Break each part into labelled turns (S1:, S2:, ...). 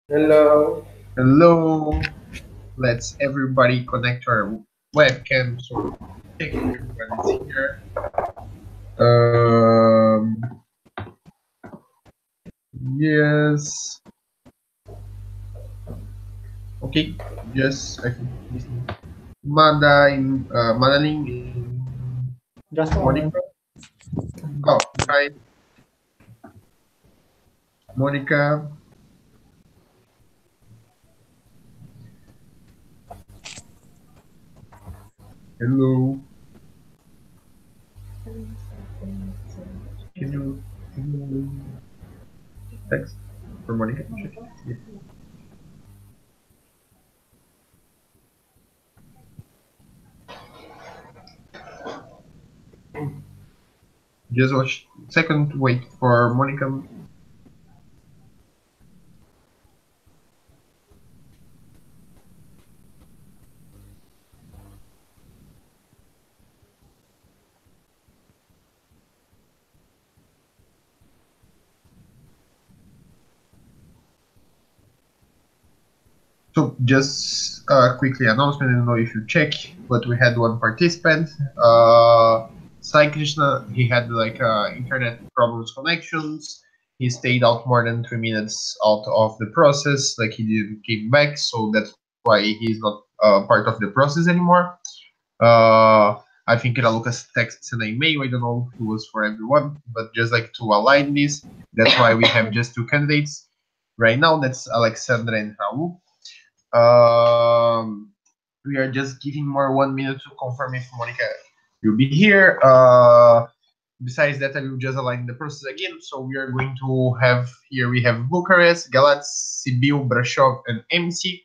S1: Hello.
S2: Hello, let's everybody connect to our webcam so check if everybody's here. Um, yes. Okay, yes, I think listening. Madaling in
S3: Just a moment.
S2: Monica. Oh, hi, Monica. Hello. Can you text for Monica to check? Yeah. Just watch second. Wait for Monica. So just quickly announcement. I don't know if you check, but we had one participant, Sai Krishna. He had like internet problems, connections. He stayed out more than 3 minutes out of the process. Like he didn't came back, so that's why he's not part of the process anymore. Uh, I think Raluca's texts and email. I don't know if it was for everyone, but just like to align this, that's why we have just two candidates right now. That's Alexandra and Raul. Um, we are just giving more 1 minute to confirm if Monica will be here. Besides that, I will just align the process again. So we are going to have here we have Bucharest, Galat, Sibiu, Brasov, and MC.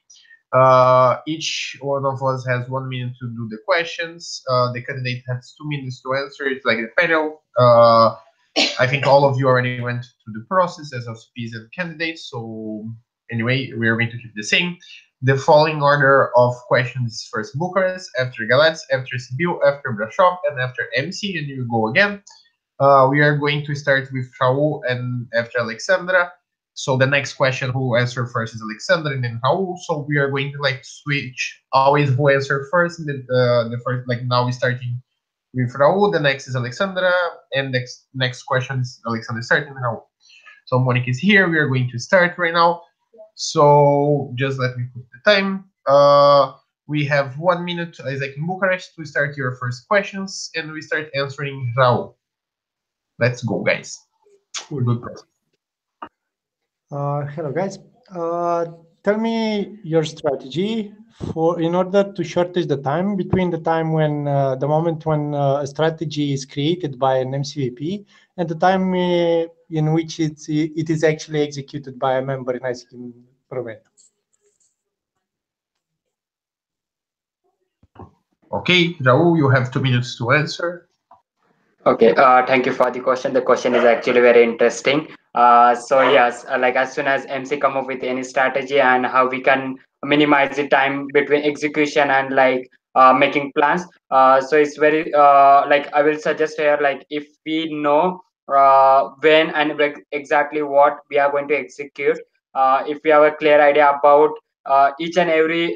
S2: Each one of us has 1 minute to do the questions. The candidate has 2 minutes to answer. It's like the panel. I think all of you already went through the process as auspicious and candidates. So anyway, we are going to keep the same. The following order of questions: first Bucharest, after Galatz, after Sibiu, after Brasov, and after MC, and you go again. We are going to start with Raul and after Alexandra. So the next question, who answer first is Alexandra and then Raul. So we are going to like switch always who answer first, and then the first like now we're starting with Raul. The next is Alexandra, and next question is Alexandra starting Raul. So Monique is here. We are going to start right now. So just let me put the time. We have 1 minute, Isaac in Bucharest, to start your first questions, and we start answering Raul. Let's go, guys. Good process.
S3: Hello, guys. Tell me your strategy for in order to shorten the time between the time when the moment when a strategy is created by an MCVP and the time in which it is actually executed by a member in ICT provider.
S2: Okay, Raul, you have 2 minutes to answer.
S4: Okay, thank you for the question. The question is actually very interesting. So yes, like as soon as MC come up with any strategy and how we can minimize the time between execution and like making plans. So it's very like I will suggest here, like if we know when and exactly what we are going to execute, if we have a clear idea about each and every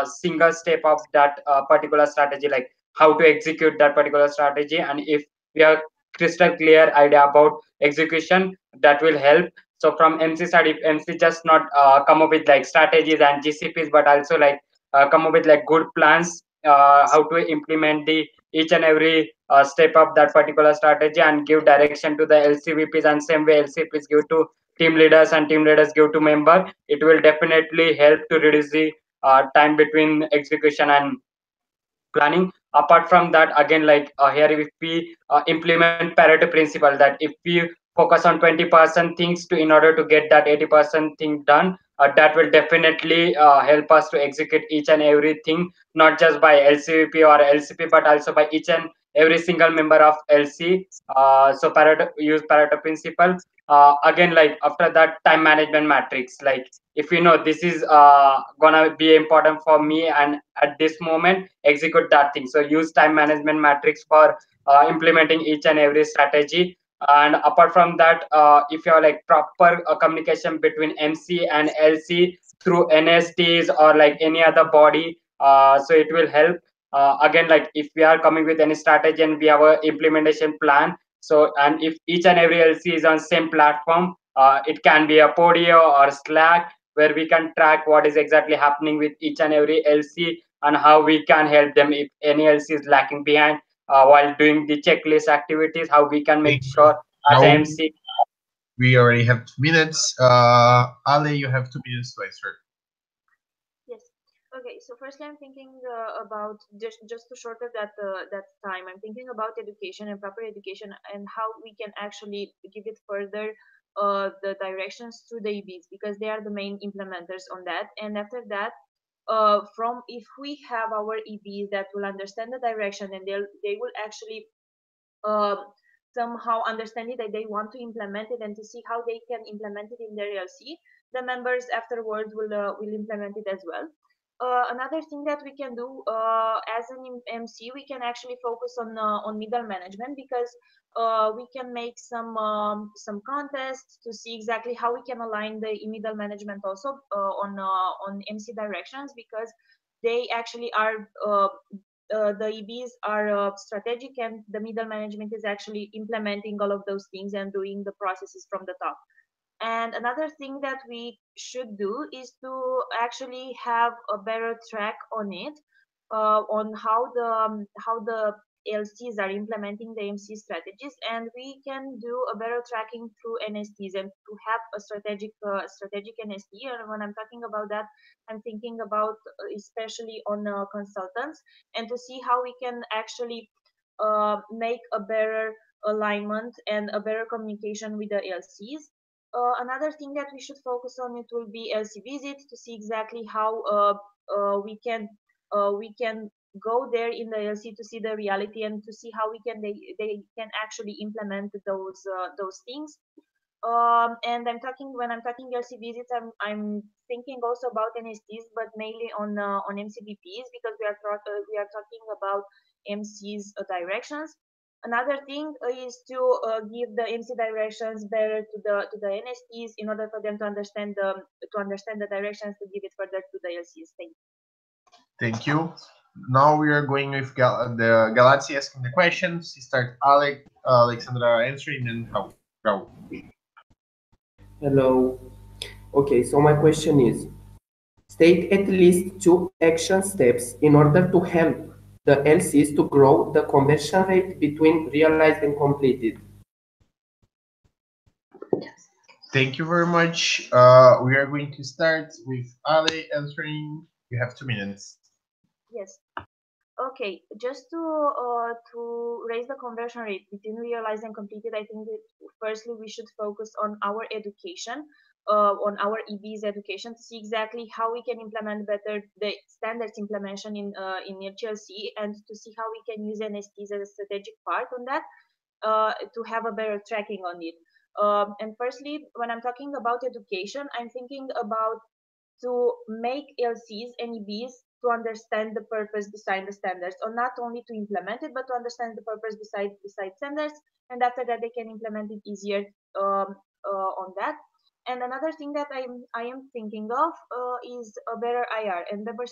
S4: single step of that particular strategy, like how to execute that particular strategy, and if we have crystal clear idea about execution, that will help. So from MC side, if MC just not come up with like strategies and GCPs, but also like come up with like good plans, how to implement the each and every step of that particular strategy and give direction to the LCVPs, and same way LCVPs give to team leaders and team leaders give to member, it will definitely help to reduce the time between execution and planning. Apart from that, again, like here if we implement Pareto principle, that if we focus on 20% things to in order to get that 80% thing done, that will definitely help us to execute each and everything, not just by LCVP or LCP, but also by each and every single member of LC. So Pareto, use Pareto principle. Again, like after that, time management matrix, like if you know this is gonna be important for me and at this moment execute that thing, so use time management matrix for implementing each and every strategy. And apart from that, if you have like proper communication between MC and LC through NSTs or like any other body, so it will help. Again, like if we are coming with any strategy and we have a implementation plan, so and if each and every LC is on same platform, it can be a Podio or Slack, where we can track what is exactly happening with each and every LC and how we can help them if any LC is lacking behind while doing the checklist activities, how we can make
S2: Thank you.
S4: sure as
S2: Now
S4: MC.
S2: we already have 2 minutes. Ale, you have 2 minutes to answer.
S1: Yes. Okay. So firstly, I'm thinking about just to shorten that time. I'm thinking about education and proper education and how we can actually give it further the directions through the EBs because they are the main implementers on that. And after that, from if we have our EBs that will understand the direction and they will actually um, somehow understand it that they want to implement it and to see how they can implement it in their LC, the members afterwards will implement it as well. Another thing that we can do as an MC, we can actually focus on middle management because we can make some contests to see exactly how we can align the middle management also on MC directions because they actually are the EBs are strategic and the middle management is actually implementing all of those things and doing the processes from the top. And another thing that we should do is to actually have a better track on it, on how the LCs are implementing the MC strategies, and we can do a better tracking through NSTs and to have a strategic NST. And when I'm talking about that, I'm thinking about especially on consultants and to see how we can actually make a better alignment and a better communication with the LCs. Another thing that we should focus on it will be LC visits to see exactly how we can go there in the LC to see the reality and to see how they can actually implement those things. And when I'm talking LC visits, I'm thinking also about NSTs, but mainly on MCVPs because we are talking about MC's directions. Another thing is to give the MC directions better to the NSTs in order for them to understand the directions to give it further to the LCs.
S2: Thank you. Now we are going with the Galaxy asking the questions. Start Alexandra answering, and Raul.
S5: Hello. Okay, so my question is, state at least 2 action steps in order to help the LCs to grow the conversion rate between realized and completed.
S2: Thank you very much. We are going to start with Ale answering. You have 2 minutes.
S1: Yes. Okay, just to raise the conversion rate between realized and completed, I think that firstly we should focus on our education, on our EB's education to see exactly how we can implement better the standards implementation in HLC and to see how we can use NSTs as a strategic part on that to have a better tracking on it. And firstly, when I'm talking about education, I'm thinking about to make LCs and EBs to understand the purpose beside the standards, or not only to implement it, but to understand the purpose beside standards, and after that they can implement it easier on that. And another thing that I am thinking of is a better IR and better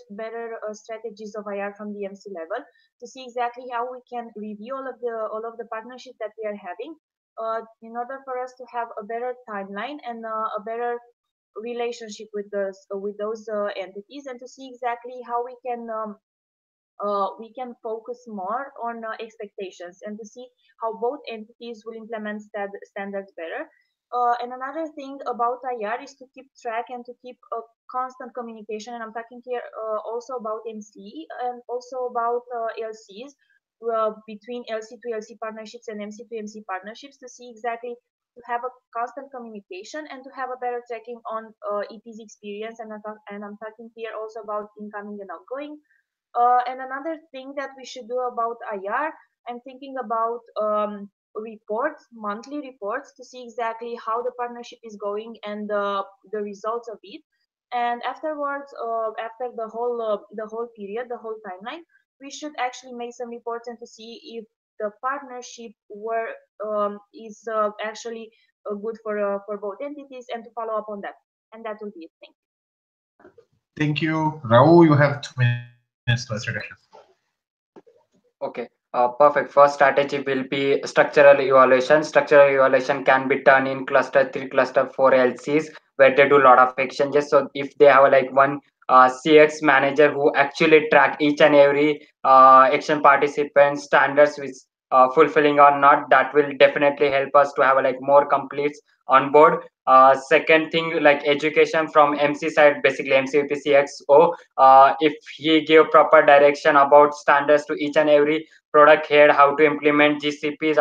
S1: strategies of IR from the MC level to see exactly how we can review all of the partnerships that we are having in order for us to have a better timeline and a better relationship with those entities and to see exactly how we can focus more on expectations and to see how both entities will implement standards better. And another thing about IR is to keep track and to keep a constant communication. And I'm talking here also about MC and also about LCs between LC to LC partnerships and MC to MC partnerships to see exactly to have a constant communication and to have a better tracking on EP's experience. And I'm talking here also about incoming and outgoing. And another thing that we should do about IR, I'm thinking about reports, monthly reports, to see exactly how the partnership is going and the results of it. And afterwards, after the whole period, the whole timeline, we should actually make some reports and to see if the partnership is actually good for both entities, and to follow up on that. And that will be it. Thank you.
S2: Thank you. Raul, you have 2 minutes to answer the question.
S4: Okay, perfect. First strategy will be structural evaluation. Structural evaluation can be done in cluster 3, cluster 4 LCs where they do a lot of exchanges. So if they have like one CX manager who actually track each and every action participant standards with fulfilling or not, that will definitely help us to have like more completes on board. Second thing, like education from MC side, basically MCP CXO, if he give proper direction about standards to each and every product head, how to implement GCPs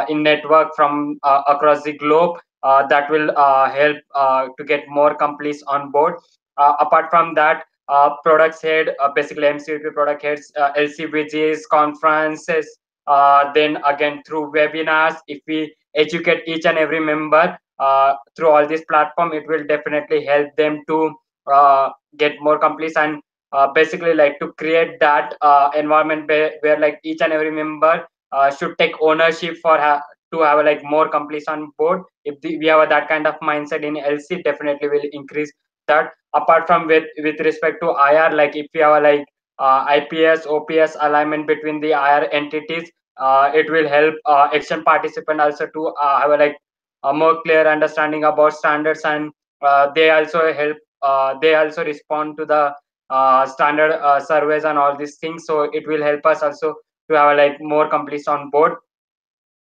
S4: in network from across the globe, that will help to get more companies on board. Apart from that, products head, basically MCP product heads, LCBGs, conferences, then again through webinars, if we educate each and every member through all this platform, it will definitely help them to get more companies, and basically like to create that environment where like each and every member should take ownership for to have like more companies on board. If we have that kind of mindset in LC, definitely will increase that. Apart from with respect to IR, like if we have like IPS OPS alignment between the IR entities, it will help action participant also to have a like a more clear understanding about standards, and they also help, they also respond to the standard surveys and all these things, so it will help us also to have like more companies on board.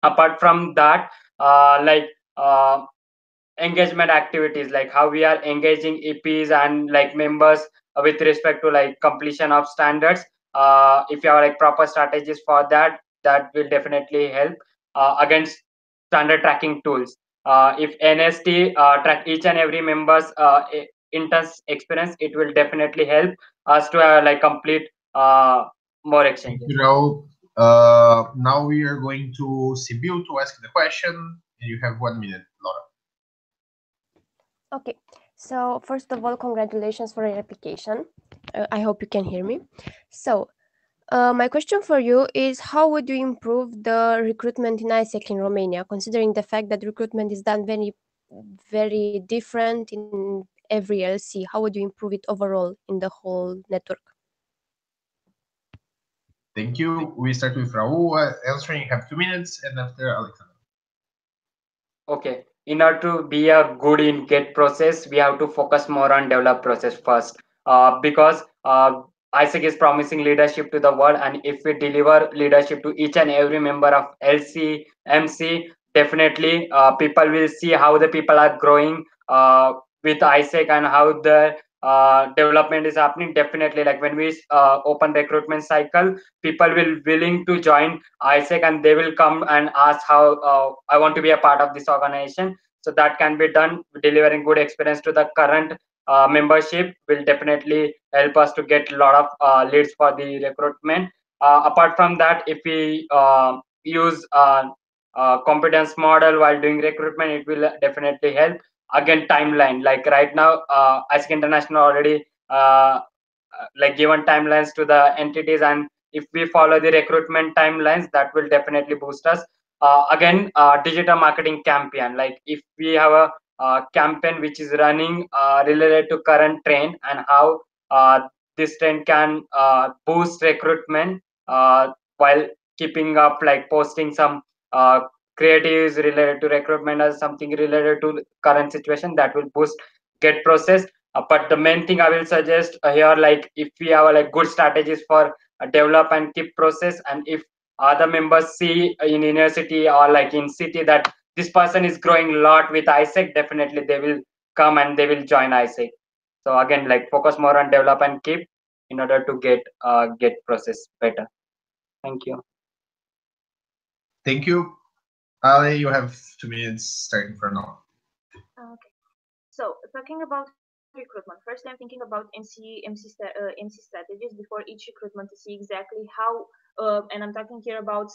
S4: Apart from that, like engagement activities, like how we are engaging EPs and like members with respect to like completion of standards, if you have like proper strategies for that, that will definitely help. Against standard tracking tools, if NST track each and every member's intense experience, it will definitely help us to like complete more
S2: Thank
S4: exchanges.
S2: you, Raul. Now we are going to Sibyl to ask the question, and you have 1 minute, Laura.
S6: Okay, so first of all, congratulations for your application. I hope you can hear me. So, my question for you is, how would you improve the recruitment in ISEC in Romania, considering the fact that recruitment is done very, very different in every LC? How would you improve it overall in the whole network?
S2: Thank you. We start with Raul answering. You have 2 minutes, and after Alexander.
S4: Okay, in order to be a good in get process, we have to focus more on develop process first, because ISEC is promising leadership to the world, and if we deliver leadership to each and every member of LC, MC, definitely people will see how the people are growing with ISEC and how the development is happening. Definitely, like when we open recruitment cycle, people will willing to join ISEC, and they will come and ask how I want to be a part of this organization. So that can be done. Delivering good experience to the current membership will definitely help us to get a lot of leads for the recruitment. Apart from that, if we use competence model while doing recruitment, it will definitely help. Again, timeline, like right now ISEC International already like given timelines to the entities, and if we follow the recruitment timelines, that will definitely boost us. Again, digital marketing campaign, like if we have a campaign which is running related to current trend, and how this trend can boost recruitment while keeping up, like posting some creatives related to recruitment or something related to current situation, that will boost get process. But the main thing I will suggest here, like if we have like good strategies for develop and keep process, and if other members see in university or like in city that this person is growing a lot with ISEC, definitely they will come and they will join ISEC. So again, like focus more on develop and keep in order to get process better. Thank you.
S2: Thank you. Ale, you have 2 minutes starting from now.
S1: Okay. So talking about recruitment, first I'm thinking about MC strategies before each recruitment to see exactly how, and I'm talking here about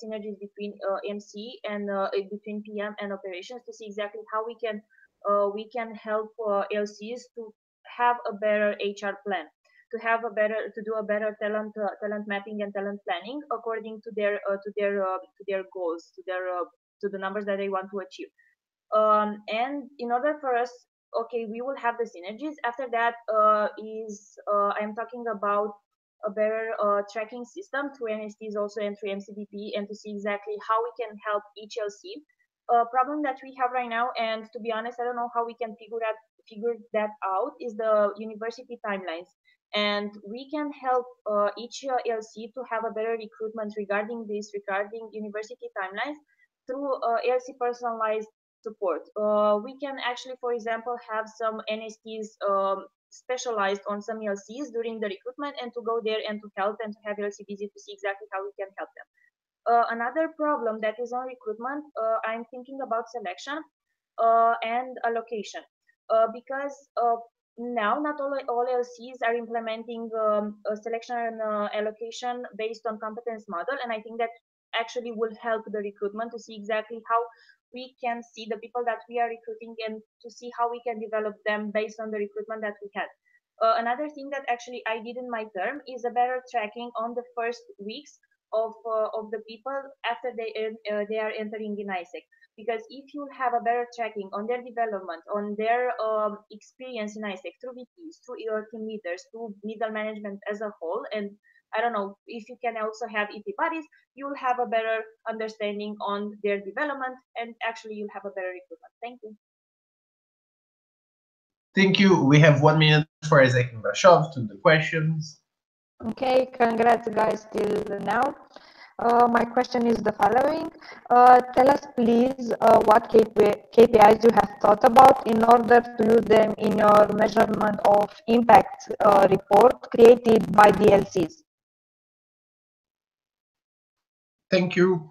S1: synergies between MC and between PM and operations, to see exactly how we can help LCs to have a better HR plan. to do a better talent mapping and talent planning according to their goals, to the numbers that they want to achieve. And in order for us, okay, we will have the synergies. After that I'm talking about a better tracking system through NSTs also and through MCDP, and to see exactly how we can help each LC. Problem that we have right now, and to be honest, I don't know how we can figure that out, is the university timelines. And we can help each LC to have a better recruitment regarding university timelines through LC personalized support. We can actually, for example, have some NSTs specialized on some LCs during the recruitment, and to go there and to help and to have LC visit to see exactly how we can help them. Another problem that is on recruitment, I'm thinking about selection and allocation, because now not all LCs are implementing a selection and allocation based on competence model, and I think that actually will help the recruitment to see exactly how we can see the people that we are recruiting and to see how we can develop them based on the recruitment that we had. Another thing that actually I did in my term is a better tracking on the first weeks of the people after they are entering in ISEC. Because if you have a better tracking on their development, on their experience in ISEC through VPs, through your team leaders, through middle management as a whole, and I don't know, if you can also have EP buddies, you'll have a better understanding on their development, and actually you'll have a better recruitment. Thank you.
S2: Thank you. We have 1 minute for Isaac and Bashov to the questions.
S7: Okay, congrats guys till now. My question is the following. Tell us please what KPIs you have thought about in order to use them in your measurement of impact report created by the LCs.
S2: Thank you.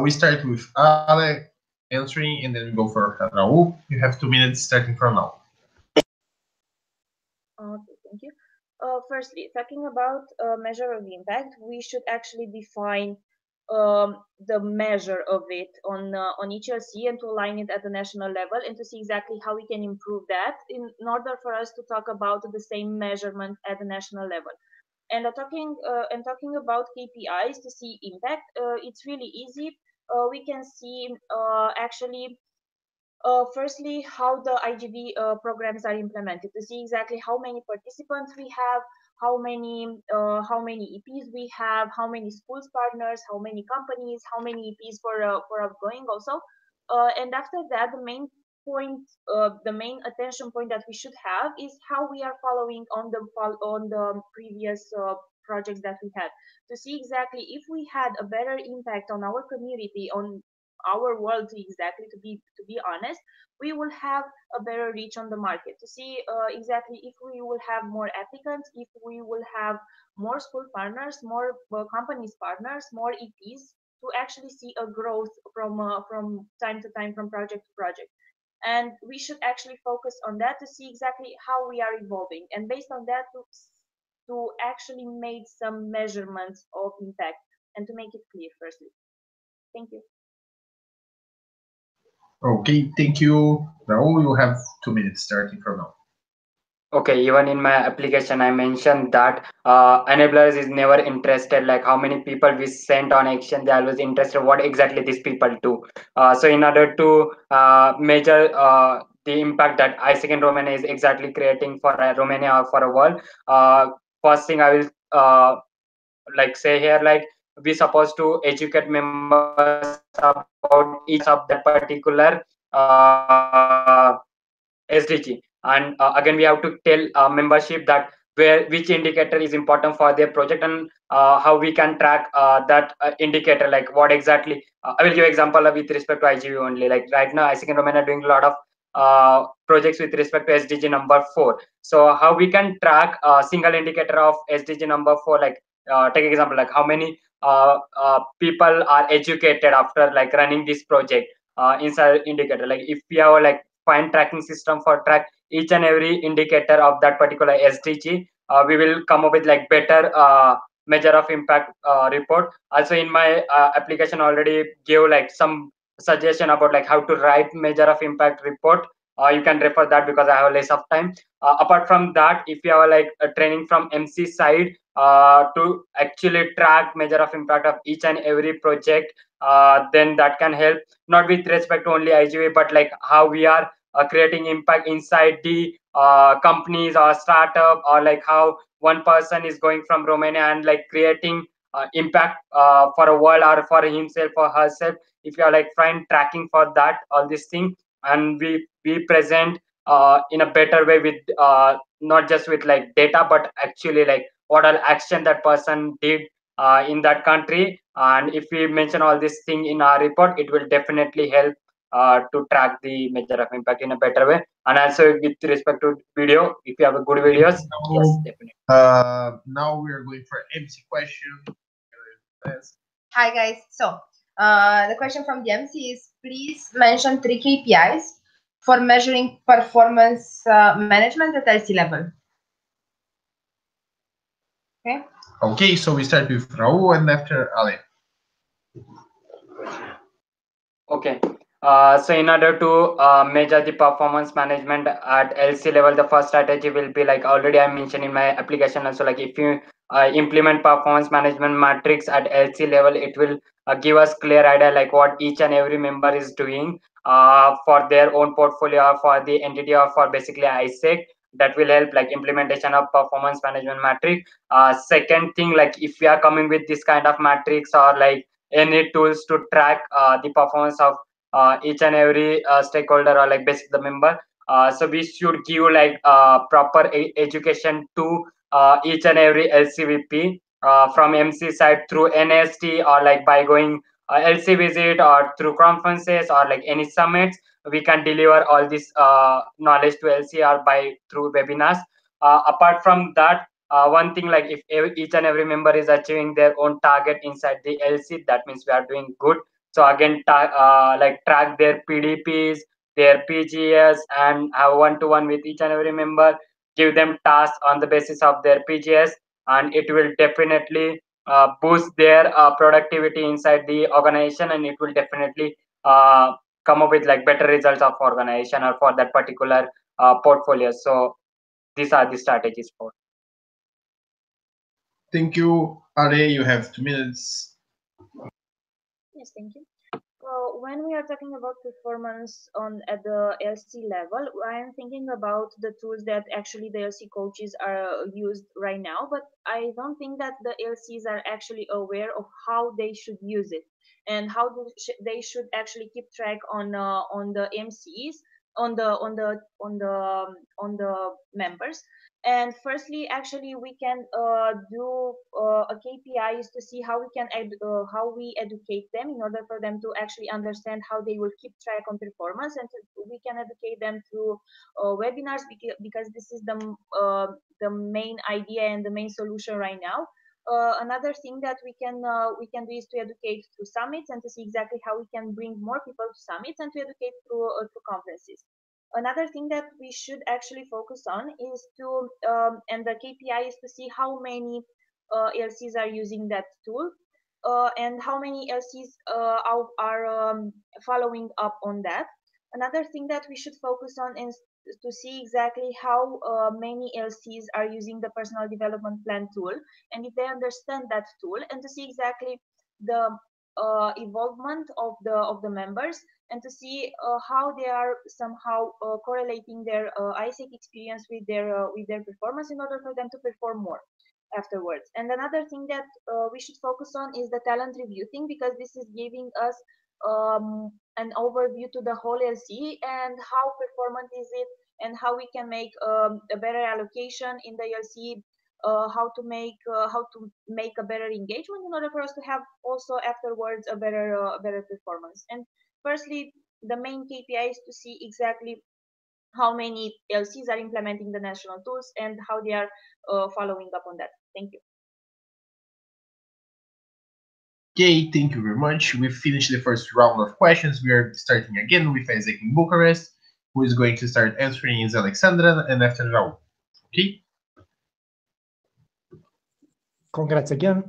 S2: We start with Ale answering, and then we go for Raul. You have 2 minutes starting from now.
S1: Okay, thank you. Firstly, talking about measure of impact, we should actually define the measure of it on each LC and to align it at the national level, and to see exactly how we can improve that in order for us to talk about the same measurement at the national level. And talking about KPIs to see impact, it's really easy. We can see actually firstly how the IGV programs are implemented, to see exactly how many participants we have, how many EPs we have, how many schools partners, how many companies, how many EPs for outgoing also. And after that, the main point, the main attention point that we should have is how we are following on the previous projects that we had, to see exactly if we had a better impact on our community, on our world, exactly, to be honest, we will have a better reach on the market, to see exactly if we will have more applicants, if we will have more school partners, more companies partners, more EPs, to actually see a growth from time to time, from project to project. And we should actually focus on that to see exactly how we are evolving, and based on that to actually make some measurements of impact and to make it clear firstly. Thank you.
S2: Okay, thank you. Raul, you have 2 minutes starting from now.
S4: Okay, even in my application, I mentioned that enablers is never interested like how many people we sent on action. They always interested what exactly these people do. So in order to measure the impact that ISEC in Romania is exactly creating for Romania or for a world, first thing I will like say here, like we supposed to educate members about each of that particular SDG, and again we have to tell membership that which indicator is important for their project, and how we can track that indicator, like what exactly. I will give example with respect to IGV only. Like right now, ISEC and Romania are doing a lot of projects with respect to SDG number 4. So how we can track a single indicator of SDG number 4, like take example like how many people are educated after like running this project inside indicator. Like if we have like fine tracking system for track each and every indicator of that particular SDG, we will come up with like better measure of impact report. Also in my application already gave like some suggestion about like how to write measure of impact report you can refer that because I have less of time. Apart from that, if you have like a training from MC side to actually track measure of impact of each and every project, then that can help, not with respect to only IGV, but like how we are creating impact inside the companies or startup, or like how one person is going from Romania and like creating impact for a world or for himself or herself. If you are like find tracking for that all this thing, and we present in a better way with not just with like data, but actually like what all action that person did in that country, and if we mention all this thing in our report, it will definitely help to track the measure of impact in a better way. And also with respect to video, if you have a good videos, yes, definitely.
S2: Now we are going for MC question.
S8: Hi guys. So the question from the MC is, please mention 3 KPIs for measuring performance management at LC level. Okay.
S2: Okay, so we start with Raul and after Ale.
S4: Okay. So in order to measure the performance management at LC level, the first strategy will be like already I mentioned in my application also, like if you implement performance management matrix at LC level, it will give us clear idea like what each and every member is doing for their own portfolio, or for the entity, or for basically ISEC. That will help like implementation of performance management matrix. Second thing, like if we are coming with this kind of matrix or like any tools to track the performance of each and every stakeholder or like basic the member, so we should give like proper education to each and every LCVP from MC side through NST, or like by going LC visit, or through conferences, or like any summits. We can deliver all this knowledge to LC, or by through webinars. Apart from that, one thing, like if each and every member is achieving their own target inside the LC, that means we are doing good. So again, like track their PDPs, their PGS, and have one-to-one with each and every member. Give them tasks on the basis of their PGS, and it will definitely boost their productivity inside the organization, and it will definitely come up with like better results of organization or for that particular portfolio. So these are the strategies for.
S2: Thank you, Ale. You have 2 minutes.
S1: Yes, thank you. When we are talking about performance at the LC level, I am thinking about the tools that actually the LC coaches are used right now, but I don't think that the LCs are actually aware of how they should use it and how they should actually keep track on the MCs, on the members. And firstly, actually, we can do a KPIs to see how we can how we educate them in order for them to actually understand how they will keep track on performance, and we can educate them through webinars, because this is the main idea and the main solution right now. Another thing that we can do is to educate through summits, and to see exactly how we can bring more people to summits, and to educate through conferences. Another thing that we should actually focus on is to, and the KPI is to see how many LCs are using that tool, and how many LCs are following up on that. Another thing that we should focus on is to see exactly how many LCs are using the personal development plan tool, and if they understand that tool, and to see exactly the involvement of the members, and to see how they are somehow correlating their ISEC experience with their performance, in order for them to perform more afterwards. And another thing that we should focus on is the talent review thing, because this is giving us an overview to the whole LC, and how performant is it, and how we can make a better allocation in the LC, how to make a better engagement, in order for us to have also afterwards a better performance. And firstly, the main KPI is to see exactly how many LCs are implementing the national tools, and how they are following up on that. Thank you.
S2: Okay, thank you very much. We finished the first round of questions. We are starting again with Isaac in Bucharest, who is going to start answering is Alexandra, and after Raul. Okay?
S3: Congrats again.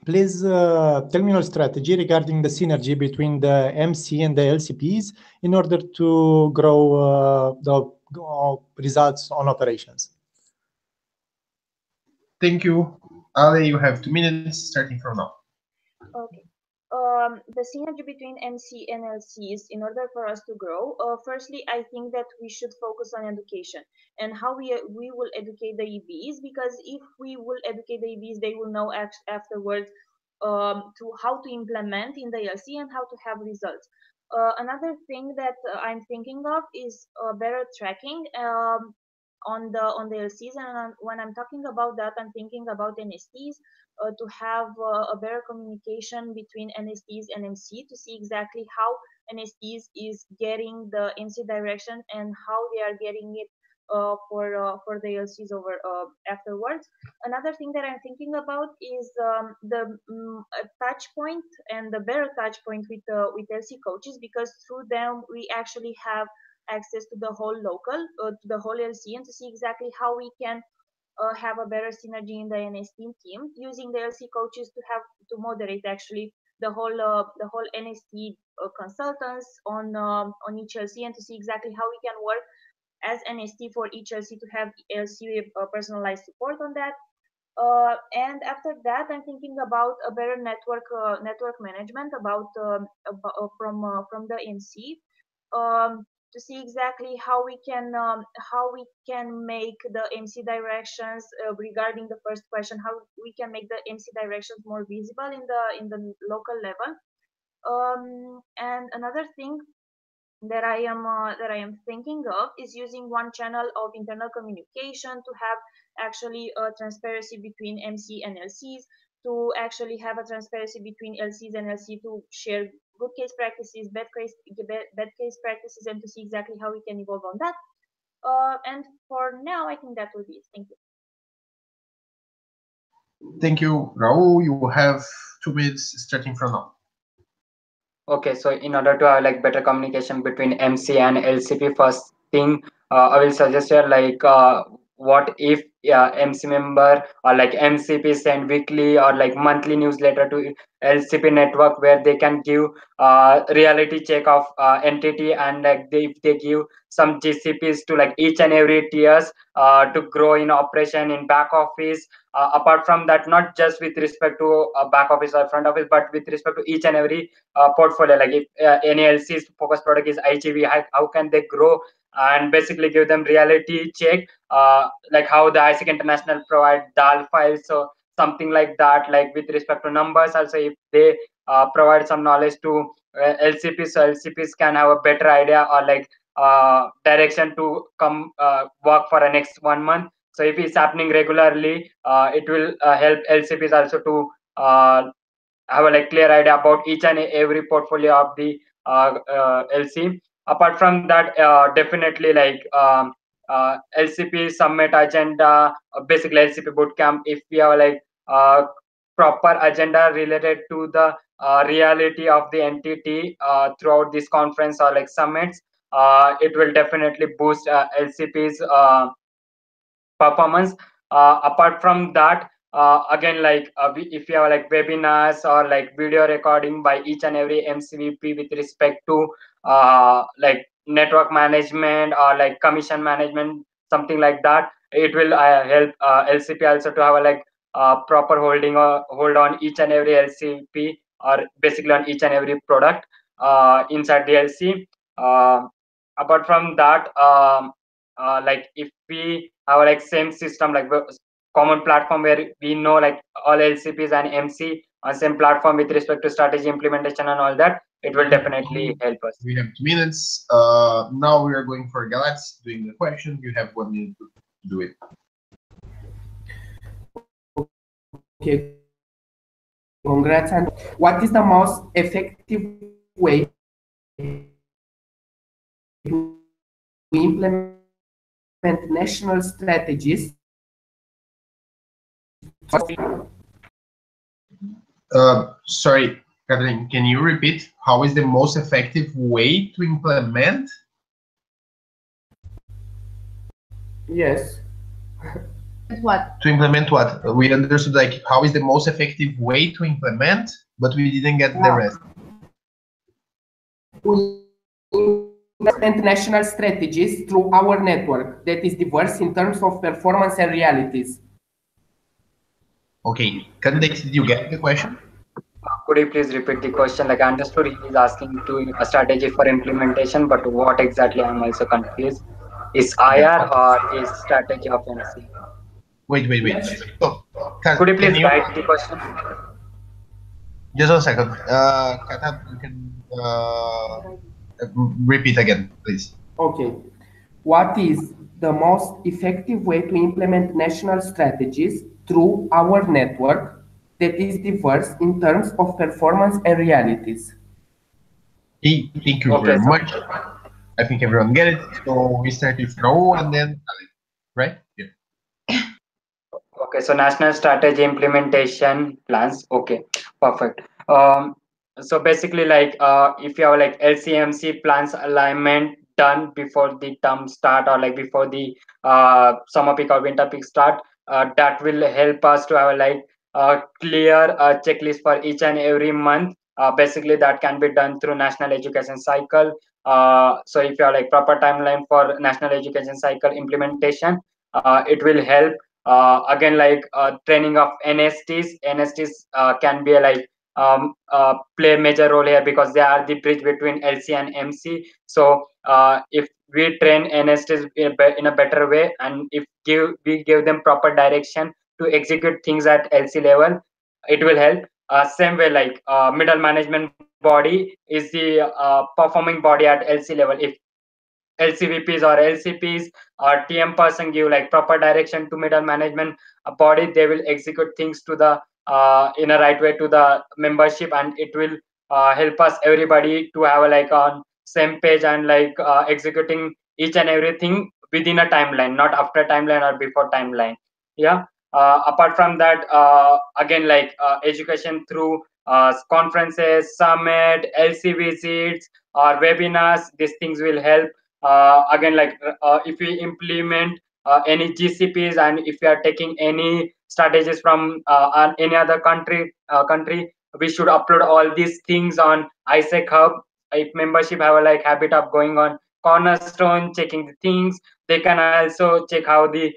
S3: please tell me your strategy regarding the synergy between the MC and the LCPs in order to grow the results on operations.
S2: Thank you. Ale, you have 2 minutes starting from now.
S1: Okay. The synergy between MC and LCs, in order for us to grow, firstly, I think that we should focus on education and how we will educate the EBs, because if we will educate the EBs, they will know afterwards to how to implement in the LC and how to have results. Another thing that I'm thinking of is better tracking on the LCs, and when I'm talking about that, I'm thinking about NSTs, to have a better communication between NSTs and MC to see exactly how NSTs is getting the MC direction and how they are getting it for the LCs over afterwards. Another thing that I'm thinking about is the touch point and the better touch point with LC coaches, because through them we actually have access to the whole local, to the whole LC, and to see exactly how we can have a better synergy in the NST team, using the LC coaches to moderate actually the whole NST consultants on each LC, and to see exactly how we can work as NST for each LC to have LC personalized support on that. And after that, I'm thinking about a better network management from the MC. To see exactly how we can make the MC directions regarding the first question, how we can make the MC directions more visible in the local level. And another thing that I am thinking of is using one channel of internal communication to have actually a transparency between MC and LCs, to actually have a transparency between LCs and LC, to share good case practices, bad case practices, and to see exactly how we can evolve on that. And for now, I think that will be it. Thank you.
S2: Thank you, Raul. You have 2 minutes starting from now.
S4: Okay, so in order to have like better communication between MC and LCP, first thing I will suggest here, like what if MC member or like MCP send weekly or like monthly newsletter to LCP network, where they can give reality check of entity, and like if they give some GCPs to like each and every tiers to grow in operation in back office. Apart from that, not just with respect to back office or front office, but with respect to each and every portfolio. Like if any LC's focus product is IGV, how can they grow, and basically give them reality check, like how the ISIC International provide DAL files. So something like that, like with respect to numbers also, if they provide some knowledge to LCPs, so LCPs can have a better idea or like direction to come work for the next 1 month. So if it's happening regularly, it will help LCPs also to have a like clear idea about each and every portfolio of the LC. Apart from that, definitely like LCP summit agenda, basically LCP bootcamp. If we have like proper agenda related to the reality of the entity throughout this conference or like summits, it will definitely boost LCP's performance. Apart from that, again, like if you have like webinars or like video recording by each and every MCVP with respect to like network management or like commission management, something like that, it will help LCP also to have a like proper hold on each and every LCP, or basically on each and every product inside the LC. Apart from that, like if we have like same system, like common platform where we know like all LCPs and MC on same platform with respect to strategy implementation and all that, it will definitely help us.
S2: We have 2 minutes. Now we are going for Galax doing the question. You have 1 minute to do it.
S5: Okay. Congrats. And what is the most effective way to implement national strategies?
S2: Sorry, Catherine, can you repeat? How is the most effective way to implement?
S5: Yes.
S8: What?
S2: To implement what? We understood like how is the most effective way to implement, but we didn't get the rest.
S5: We implement national strategies through our network that is diverse in terms of performance and realities.
S2: Okay, Candex, did you get the question?
S4: Could you please repeat the question? Like I understood he is asking to a strategy for implementation, but what exactly I'm also confused. Is IR or is strategy of MC?
S2: Wait. So,
S4: Could you
S2: can
S4: please
S2: you
S4: write the question?
S2: just 1 second? Kata, you can repeat again, please.
S5: Okay. What is the most effective way to implement national strategies through our network that is diverse in terms of performance and realities?
S2: Thank you
S4: Okay,
S2: very
S4: so
S2: much. I think everyone get it. So we start with Raul and then Khalid, right? Yeah.
S4: okay, so national strategy implementation plans. Okay, perfect. So basically, like, if you have like LCMC plans alignment done before the term start or like before the summer peak or winter peak start, that will help us to have like clear checklist for each and every month. Basically, that can be done through national education cycle. So if you have like proper timeline for national education cycle implementation, it will help again like training of NSTs can be like play a major role here because they are the bridge between LC and MC. So if we train NSTs in a better way and if we give them proper direction to execute things at LC level, it will help. Same way like middle management body is the performing body at LC level. If LCVPs or LCPs or TM person give like proper direction to middle management body, they will execute things to the in a right way to the membership, and it will help us everybody to have like on same page and like executing each and everything within a timeline, not after timeline or before timeline. Yeah. Apart from that, again like education through conferences, summit, LC visits or webinars, these things will help. Again like if we implement any GCPs and if we are taking any strategies from any other country, we should upload all these things on ISEC hub. If membership have a like habit of going on cornerstone checking the things, they can also check how the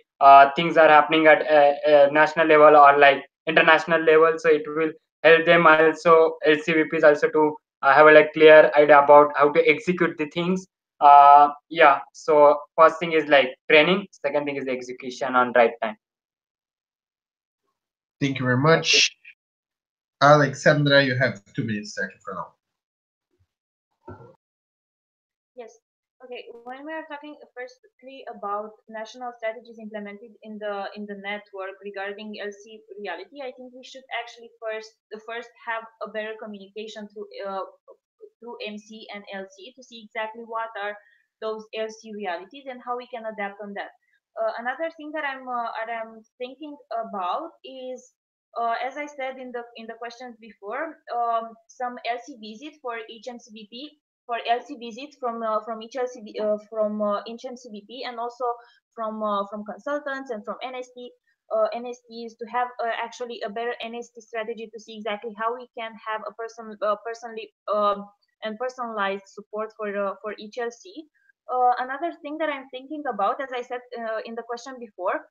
S4: things are happening at national level or like international level, so it will help them also LCVPs also to have a like clear idea about how to execute the things. Yeah, so first thing is like training, second thing is execution on right time.
S2: Thank you very much. Alexandra, you have 2 minutes starting from now.
S1: Yes. Okay. When we are talking firstly about national strategies implemented in the network regarding LC reality, I think we should actually first have a better communication through MC and LC to see exactly what are those LC realities and how we can adapt on that. Another thing that I'm thinking about is, as I said in the questions before, some LC visit for each MCBP, for LC visits from each LCB, from each MCBP, and also from consultants and from NSTs, to have actually a better NST strategy to see exactly how we can have a personally and personalized support for each LC. Another thing that I'm thinking about, as I said in the question before,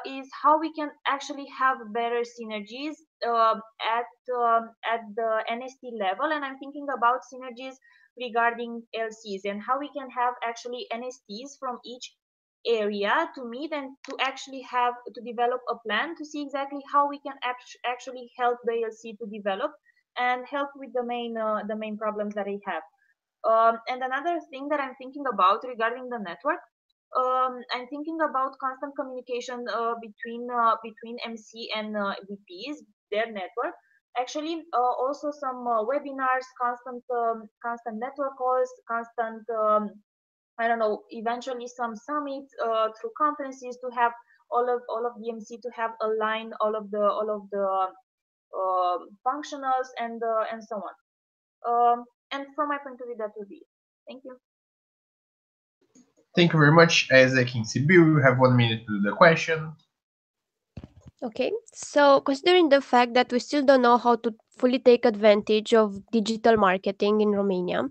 S1: is how we can actually have better synergies at the NST level, and I'm thinking about synergies regarding LCs and how we can have actually NSTs from each area to meet and to actually have to develop a plan to see exactly how we can actually help the LC to develop and help with the main problems that they have. And another thing that I'm thinking about regarding the network, I'm thinking about constant communication between MC and VPs, their network. Actually, also some webinars, constant network calls, constant I don't know, eventually some summits through conferences to have all of the MC to have aligned all of the functionals and so on. And from my point of view, that would be it. Thank you.
S2: Thank you very much. Isaac in Sibiu, you have 1 minute to do the question.
S6: Okay, so considering the fact that we still don't know how to fully take advantage of digital marketing in Romania,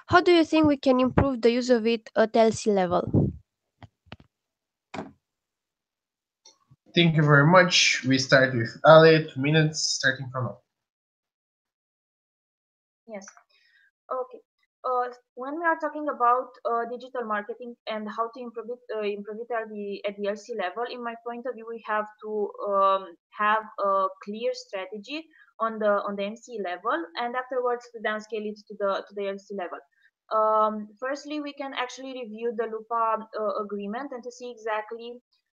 S6: how do you think we can improve the use of it at LC level?
S2: Thank you very much. We start with Ale, 2 minutes, starting from now.
S1: Yes. Okay. When we are talking about digital marketing and how to improve it at the LC level, in my point of view, we have to have a clear strategy on the MC level, and afterwards to downscale it to the LC level. Firstly, we can actually review the LUPA agreement and to see exactly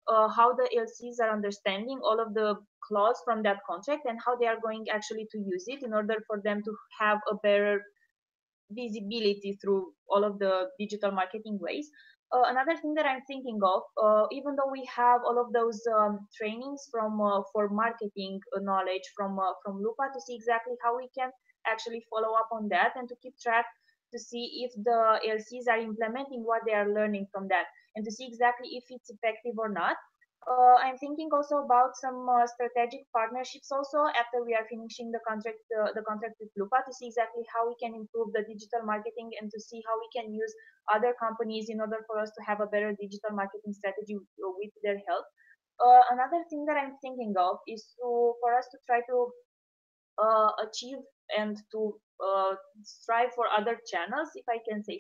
S1: how the LCs are understanding all of the clause from that contract and how they are going actually to use it in order for them to have a better visibility through all of the digital marketing ways. Another thing that I'm thinking of, even though we have all of those trainings for marketing knowledge from Lupa to see exactly how we can actually follow up on that and to keep track to see if the LCs are implementing what they are learning from that and to see exactly if it's effective or not. I'm thinking also about some strategic partnerships also after we are finishing the contract with Lupa to see exactly how we can improve the digital marketing and to see how we can use other companies in order for us to have a better digital marketing strategy with their help. Another thing that I'm thinking of is for us to try to achieve and to strive for other channels, if I can say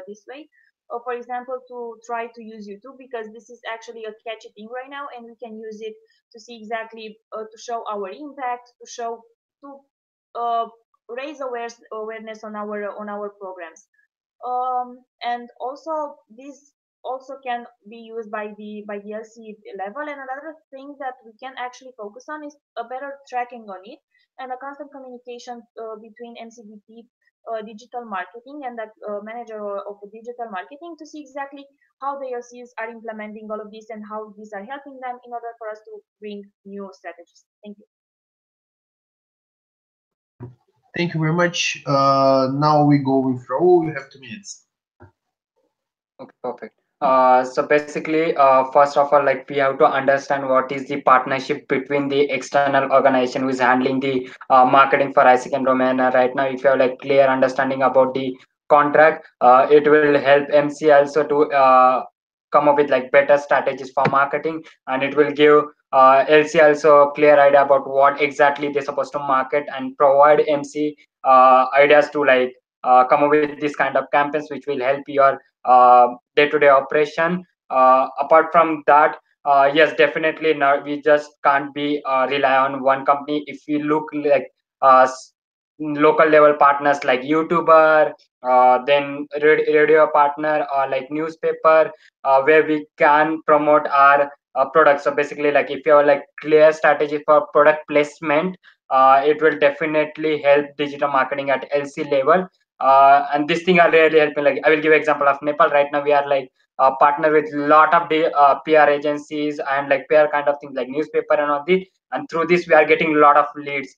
S1: this way. For example, to try to use YouTube because this is actually a catchy thing right now, and we can use it to see exactly to show our impact, to raise awareness on our programs. And also this also can be used by the LC level. And another thing that we can actually focus on is a better tracking on it and a constant communication between MCDP digital marketing and that manager of digital marketing to see exactly how the LCs are implementing all of this and how these are helping them in order for us to bring new strategies. Thank you.
S2: Thank you very much. Now we go with Raul. You have 2 minutes.
S4: Okay, perfect. So basically, first of all, like we have to understand what is the partnership between the external organization who is handling the marketing for ISIC and Romania right now. If you have like clear understanding about the contract, it will help MC also to come up with like better strategies for marketing, and it will give LC also a clear idea about what exactly they're supposed to market and provide MC ideas to like come up with this kind of campaigns which will help your day-to-day operation. Apart from that, yes, definitely not. We just can't be rely on one company. If we look like local level partners like YouTuber, then radio partner or like newspaper, where we can promote our products. So basically, like if you have like clear strategy for product placement, it will definitely help digital marketing at LC level. And this thing are really helping. Like I will give example of Nepal. Right now we are like partner with lot of the PR agencies and like PR kind of things like newspaper and all this, and through this we are getting a lot of leads.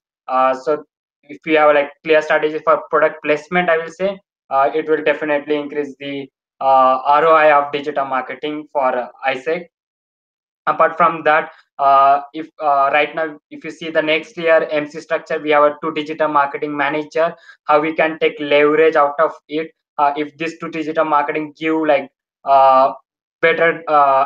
S4: So if we have like clear strategy for product placement, I will say it will definitely increase the ROI of digital marketing for ISEC. Apart from that, if right now if you see the next year MC structure, we have a two digital marketing manager. How we can take leverage out of it, if this two digital marketing give like uh, better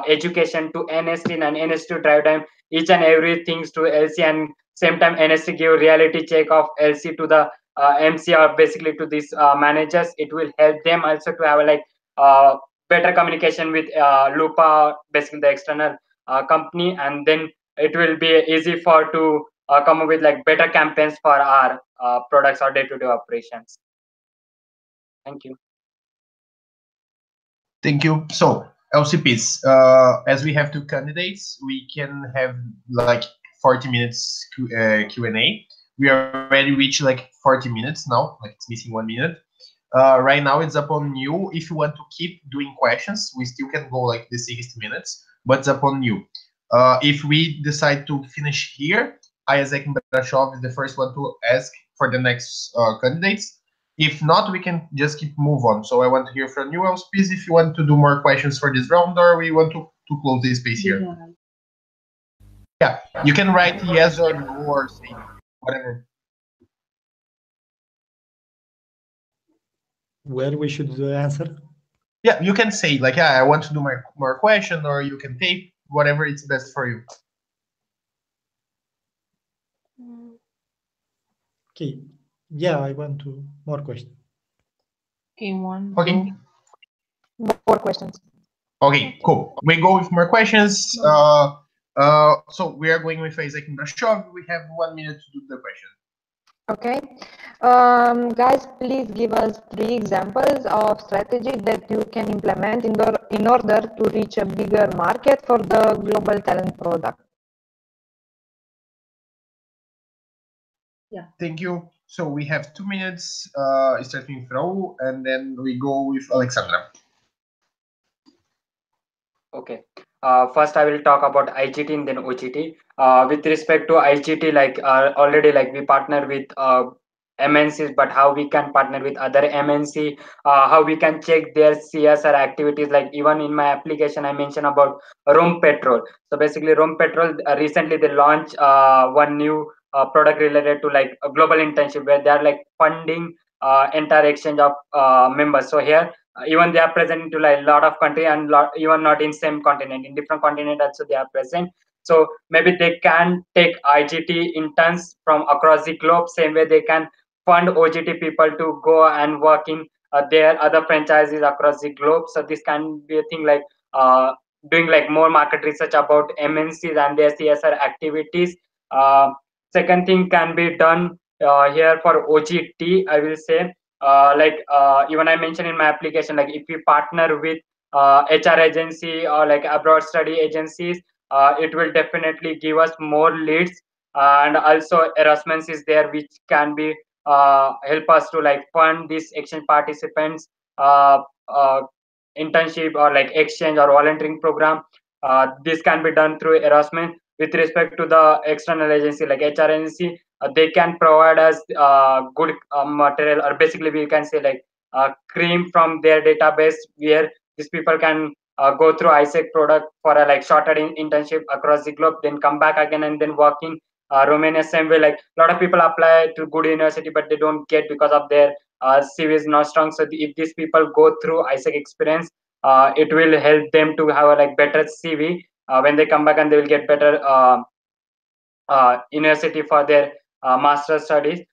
S4: education to NST and NST to drive time each and everything to LC, and same time NST give reality check of LC to the MC or basically to these managers. It will help them also to have like better communication with Lupa, basically the external company, and then it will be easy for to come up with like better campaigns for our products or day-to-day operations. Thank you.
S2: Thank you. So LCPs, as we have two candidates, we can have like 40 minutes Q&A. We already reached like 40 minutes now, like it's missing 1 minute. Right now it's upon you. If you want to keep doing questions, we still can go like the 60 minutes, but it's upon you. If we decide to finish here, Isaac Brashov is the first one to ask for the next candidates. If not, we can just keep move on. So I want to hear from you, LCPs, if you want to do more questions for this round, or we want to close this space here. Yeah, you can write yes or no or say whatever.
S3: Where we should answer?
S2: Yeah, you can say like, yeah, I want to do more question, or you can take whatever it's best for you.
S3: Okay. Yeah, I want to more questions.
S8: Okay, one.
S2: Okay.
S7: More questions.
S2: Okay, cool. We go with more questions. So we are going with Isaac Brashov. We have 1 minute to do the question.
S7: Okay. Guys, please give us 3 examples of strategies that you can implement in order to reach a bigger market for the global talent product.
S1: Yeah.
S2: Thank you. So we have 2 minutes, starting with Raul, and then we go with Alexandra.
S4: Okay. First, I will talk about IGT and then OGT. With respect to IGT, like already, like we partner with MNCs, but how we can partner with other MNC, how we can check their CSR activities. Like even in my application, I mentioned about Rome Petrol. So basically, Rome Petrol recently they launched one new product related to like a global internship where they are like funding entire exchange of members. So here even they are present into like a lot of country and even not in same continent, in different continent also they are present. So maybe they can take IGT interns from across the globe, same way they can fund OGT people to go and work in their other franchises across the globe. So this can be a thing like doing like more market research about MNCs and their CSR activities. Second thing can be done here for OGT, I will say, even I mentioned in my application, like if we partner with HR agency or like abroad study agencies, it will definitely give us more leads. And also Erasmus is there, which can be help us to like fund these exchange participants internship or like exchange or volunteering program. This can be done through Erasmus. With respect to the external agency like HR agency, they can provide us good material, or basically we can say like cream from their database, where these people can go through ISEC product for a like shorter internship across the globe, then come back again and then work in Romania. Same way, like a lot of people apply to good university but they don't get because of their CV is not strong. So if these people go through ISEC experience, it will help them to have a like better CV when they come back, and they will get better university for their master studies.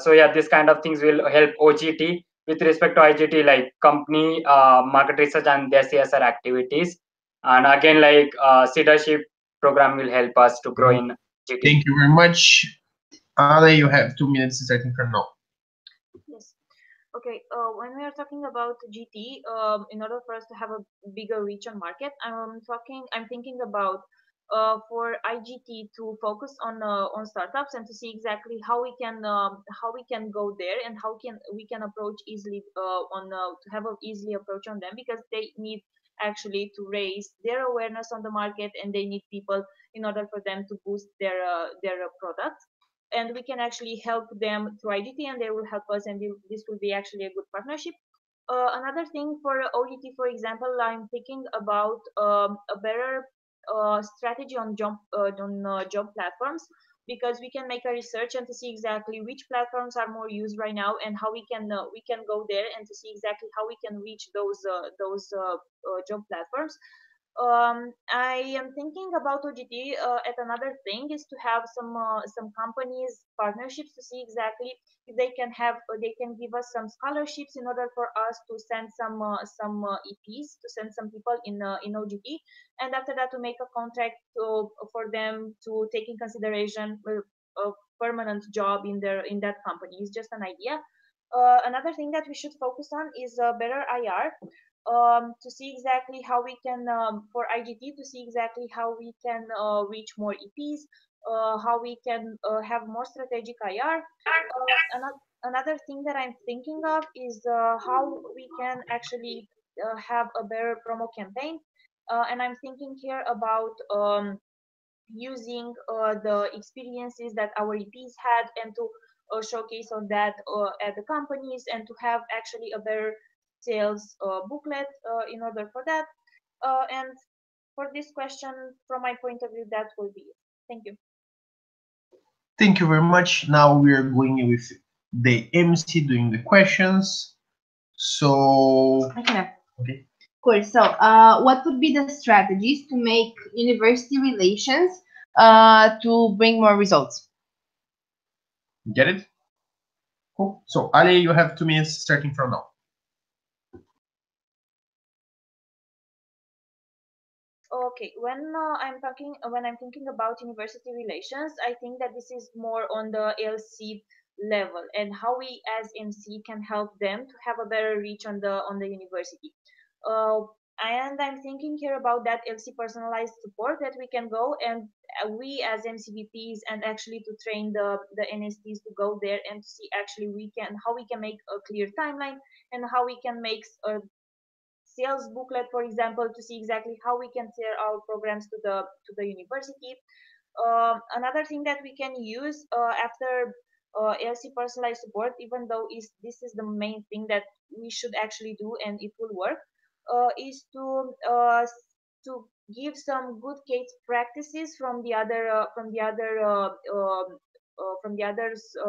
S4: So yeah, this kind of things will help OGT. With respect to IGT, like company market research and their CSR activities, and again like leadership program will help us to grow in GT.
S2: Thank you very much. Ale, you have 2 minutes starting from now.
S1: Yes. Okay. When we are talking about GT, in order for us to have a bigger reach on market, I'm thinking about for IGT to focus on startups and to see exactly how we can go there, and how we can approach easily to have an easily approach on them, because they need actually to raise their awareness on the market, and they need people in order for them to boost their products. And we can actually help them through IGT, and they will help us, and this will be actually a good partnership. Another thing for OGT, for example, I'm thinking about a better strategy on job platforms, because we can make a research and to see exactly which platforms are more used right now, and how we can go there and to see exactly how we can reach those job platforms. I am thinking about OGT. At another thing is to have some companies partnerships to see exactly if they can give us some scholarships in order for us to send some EPs, to send some people in OGT, and after that to make a contract for them to take in consideration a permanent job in that company. It's just an idea. Another thing that we should focus on is better IR, to see exactly how we can for IGT, to see exactly how we can reach more EPs, how we can have more strategic IR. Another thing that I'm thinking of is how we can actually have a better promo campaign, and I'm thinking here about using the experiences that our EPs had, and to showcase on that at the companies, and to have actually a better sales booklet in order for that. And for this question, from my point of view, that will be it. Thank you.
S2: Thank you very much. Now we are going with the MC doing the questions. So
S8: I can have.
S2: okay.
S8: Cool. So, what would be the strategies to make university relations to bring more results?
S2: Get it? Cool. So Ali, you have 2 minutes starting from now.
S1: Okay, when I'm thinking about university relations, I think that this is more on the LC level and how we as MC can help them to have a better reach on the university. Uh, and I'm thinking here about that LC personalized support that we can go and we as MCVPs and actually to train the NSTs to go there and to see actually how we can make a clear timeline and how we can make a sales booklet, for example, to see exactly how we can sell our programs to the university. Another thing that we can use after LC personalized support, even though this is the main thing that we should actually do and it will work, is to give some good case practices from the other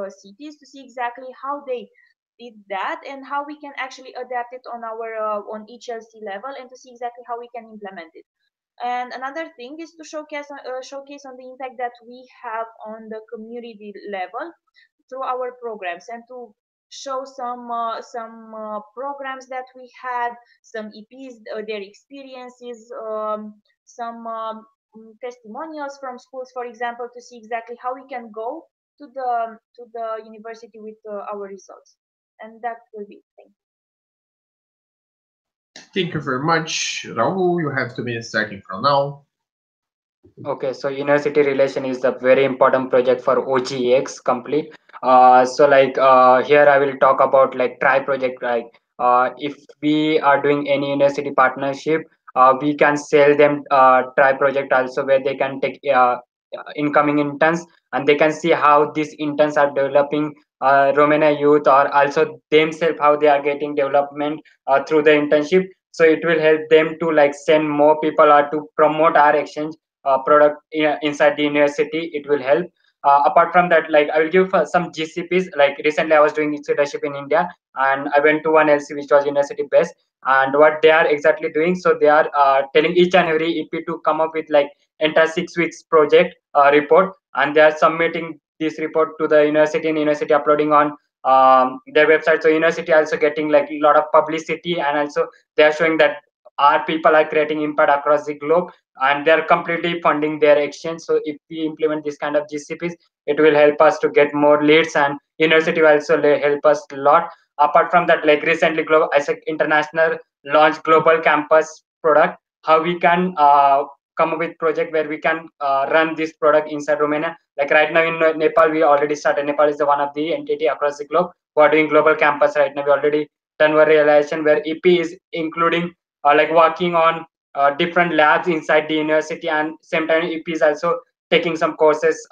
S1: cities to see exactly how they did that and how we can actually adapt it on our on each LC level and to see exactly how we can implement it. And another thing is to showcase on the impact that we have on the community level through our programs and to show some programs that we had, some EPs, their experiences, some testimonials from schools, for example, to see exactly how we can go to the university with our results. And that will be. Thank you.
S2: Thank you very much. Raul, you have 2 minutes starting from now.
S4: Okay, so university relation is a very important project for OGEX complete. So like here I will talk about like try project. Like if we are doing any university partnership, we can sell them try project also where they can take incoming interns and they can see how these interns are developing Romania youth or also themselves how they are getting development through the internship. So it will help them to like send more people or to promote our exchange product inside the university. It will help. Apart from that, like I will give some GCPs. Like recently I was doing leadership in India and I went to one LC which was university based, and what they are exactly doing, so they are telling each and every EP to come up with like entire 6 weeks project report, and they are submitting this report to the university and university uploading on their website. So university also getting like a lot of publicity, and also they are showing that our people are creating impact across the globe and they're completely funding their exchange. So if we implement this kind of GCPs, it will help us to get more leads, and university will also help us a lot. Apart from that, like recently global ISEC International launched global campus product, how we can come up with project where we can run this product inside Romania. Like right now in Nepal, we already started. Nepal is the one of the entity across the globe who are doing global campus right now. We already done one realization where EP is including like working on different labs inside the university, and same time EP is also taking some courses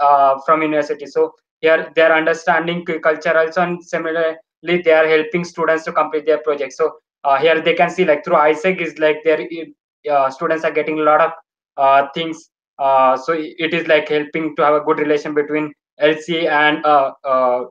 S4: from university. So here they are understanding culture also, and similarly they are helping students to complete their projects. So here they can see like through ISEC is like their students are getting a lot of things. So it is like helping to have a good relation between LC and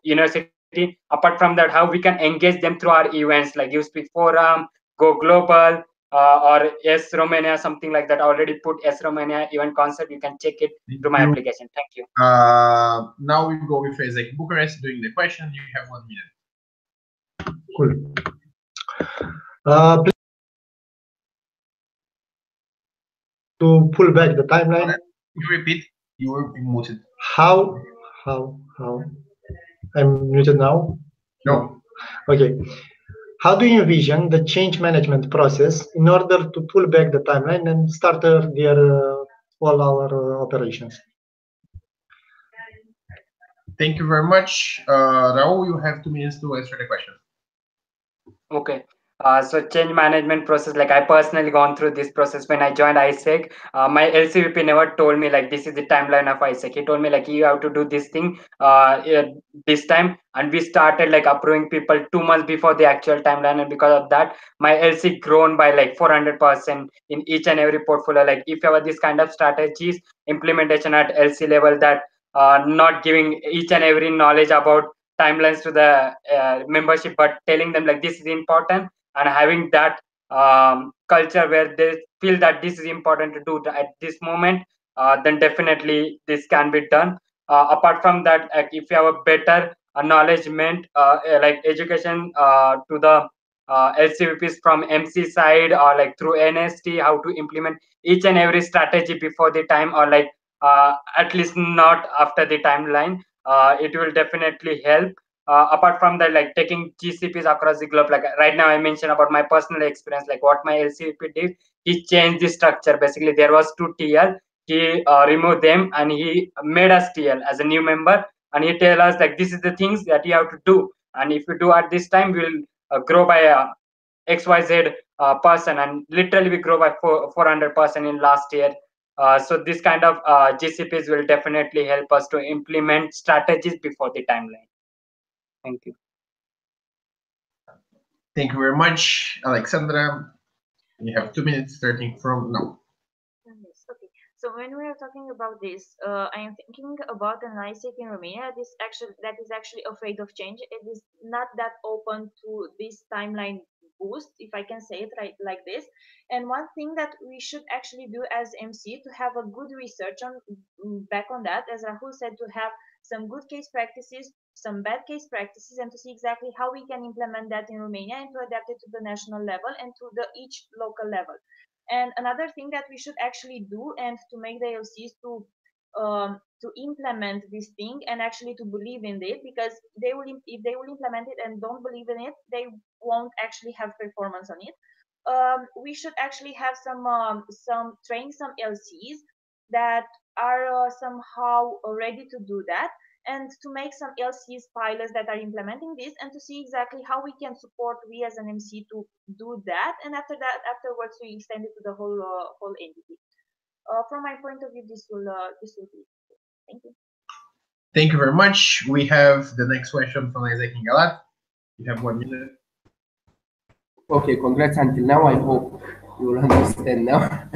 S4: university. Apart from that, how we can engage them through our events like You Speak Forum, Go Global, or S Romania, something like that. I already put S Romania event concept. You can check it through my application. Thank you.
S2: Now we go with Isaac Bucharest doing the question. You have 1 minute.
S3: Cool. To pull back the timeline.
S2: You repeat. You were muted.
S3: How? I'm muted now?
S2: No.
S3: Okay. How do you envision the change management process in order to pull back the timeline and start all our operations?
S2: Thank you very much. Raul, you have 2 minutes to answer the question.
S4: Okay. So change management process, like I personally gone through this process when I joined ISEC. My LCVP never told me like this is the timeline of ISEC. He told me like you have to do this thing this time, and we started like approving people 2 months before the actual timeline, and because of that, my LC grown by like 400% in each and every portfolio. Like if you have this kind of strategies, implementation at LC level, that not giving each and every knowledge about timelines to the membership, but telling them like this is important, and having that culture where they feel that this is important to do at this moment, then definitely this can be done. Apart from that, if you have a better acknowledgement, like education to the LCVPs from MC side, or like through NST, how to implement each and every strategy before the time, or like at least not after the timeline, it will definitely help. Apart from that, like taking GCPs across the globe, like right now I mentioned about my personal experience, like what my LCP did. He changed the structure. Basically there was 2 TL, he removed them and he made us TL as a new member, and he tell us like this is the things that you have to do, and if you do at this time, we'll grow by XYZ person, and literally we grow by 400% in last year. So this kind of GCPs will definitely help us to implement strategies before the timeline. Thank you.
S2: Thank you very much, Alexandra. You have 2 minutes starting from now.
S1: Yes, okay. So when we are talking about this, I am thinking about an ISEC in Romania that is actually afraid of change. It is not that open to this timeline boost, if I can say it right like this. And one thing that we should actually do as MC to have a good research on back on that, as Rahul said, to have some good case practices, some bad case practices, and to see exactly how we can implement that in Romania and to adapt it to the national level and to the each local level. And another thing that we should actually do, and to make the LCs to implement this thing and actually to believe in it, because they will, if they will implement it and don't believe in it, they won't actually have performance on it. We should actually have some train some LCs that are somehow ready to do that, and to make some LCs pilots that are implementing this, and to see exactly how we can support we as an MC to do that, and afterwards we extend it to the whole entity. From my point of view, this will be. Thank you.
S2: Thank you very much. We have the next question from Isaac Galat. You have 1 minute.
S5: Okay, congrats until now. I hope you will understand now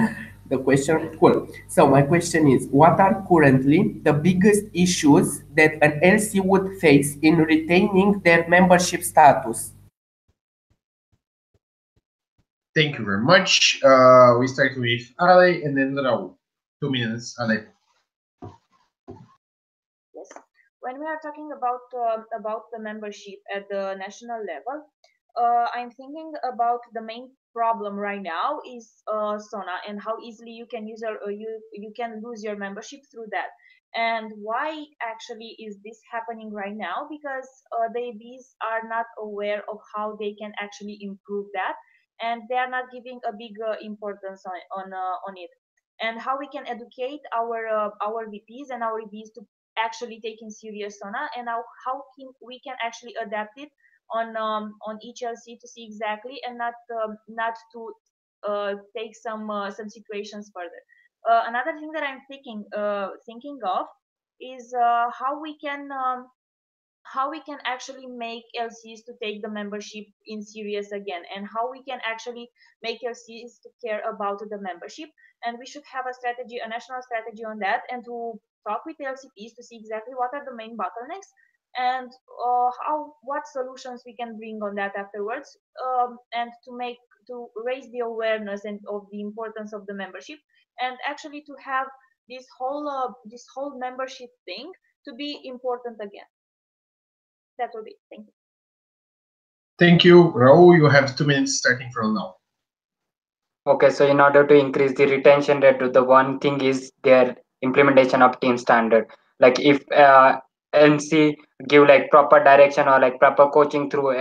S5: the question. Cool. So my question is, what are currently the biggest issues that an LC would face in retaining their membership status?
S2: Thank you very much. We start with Ale and then Raul. 2 minutes, Ale.
S1: Yes. When we are talking about the membership at the national level, I'm thinking about the main problem right now is Sona, and how easily you can use you can lose your membership through that. And why actually is this happening right now? Because the ABs are not aware of how they can actually improve that, and they are not giving a big importance on it. And how we can educate our VPs and our EBs to actually take in serious Sona, and how we can actually adapt it on each LC to see exactly, and not to take some situations further. Another thing that I'm thinking of is how we can actually make LCs to take the membership in serious again, and how we can actually make LCs to care about the membership. And we should have a strategy, a national strategy on that, and to talk with LCPs to see exactly what are the main bottlenecks, and what solutions we can bring on that afterwards, and to raise the awareness and of the importance of the membership, and actually to have this whole membership thing to be important again. That will be. Thank you.
S2: Thank you, Raul. You have 2 minutes starting from now.
S4: Okay, so in order to increase the retention rate, the one thing is their implementation of team standard. Like if MC give like proper direction or like proper coaching through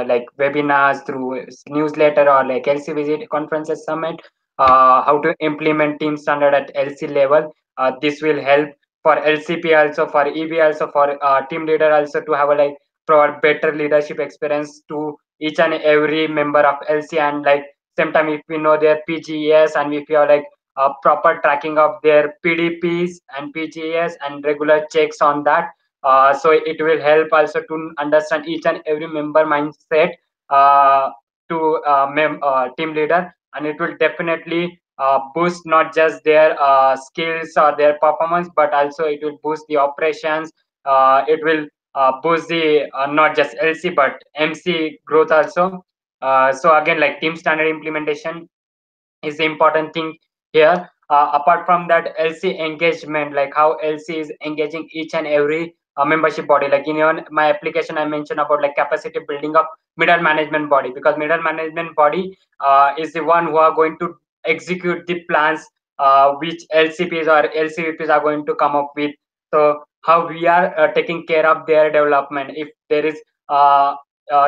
S4: like webinars, through newsletter, or like LC visit conferences summit, how to implement team standard at LC level. This will help for LCP also, for EB also, for team leader also, to have a like provide better leadership experience to each and every member of LC, and like same time if we know their PGES and if we have like proper tracking of their PDPs and PGES and regular checks on that. So it will help also to understand each and every member mindset to team leader, and it will definitely boost not just their skills or their performance, but also it will boost the operations. It will boost the not just LC but MC growth also. So again, like team standard implementation is the important thing here. Apart from that, LC engagement, like how LC is engaging each and every membership body. Like in my application, I mentioned about like capacity building of middle management body, because middle management body is the one who are going to execute the plans which LCPs or LCVPs are going to come up with. So how we are taking care of their development. If there is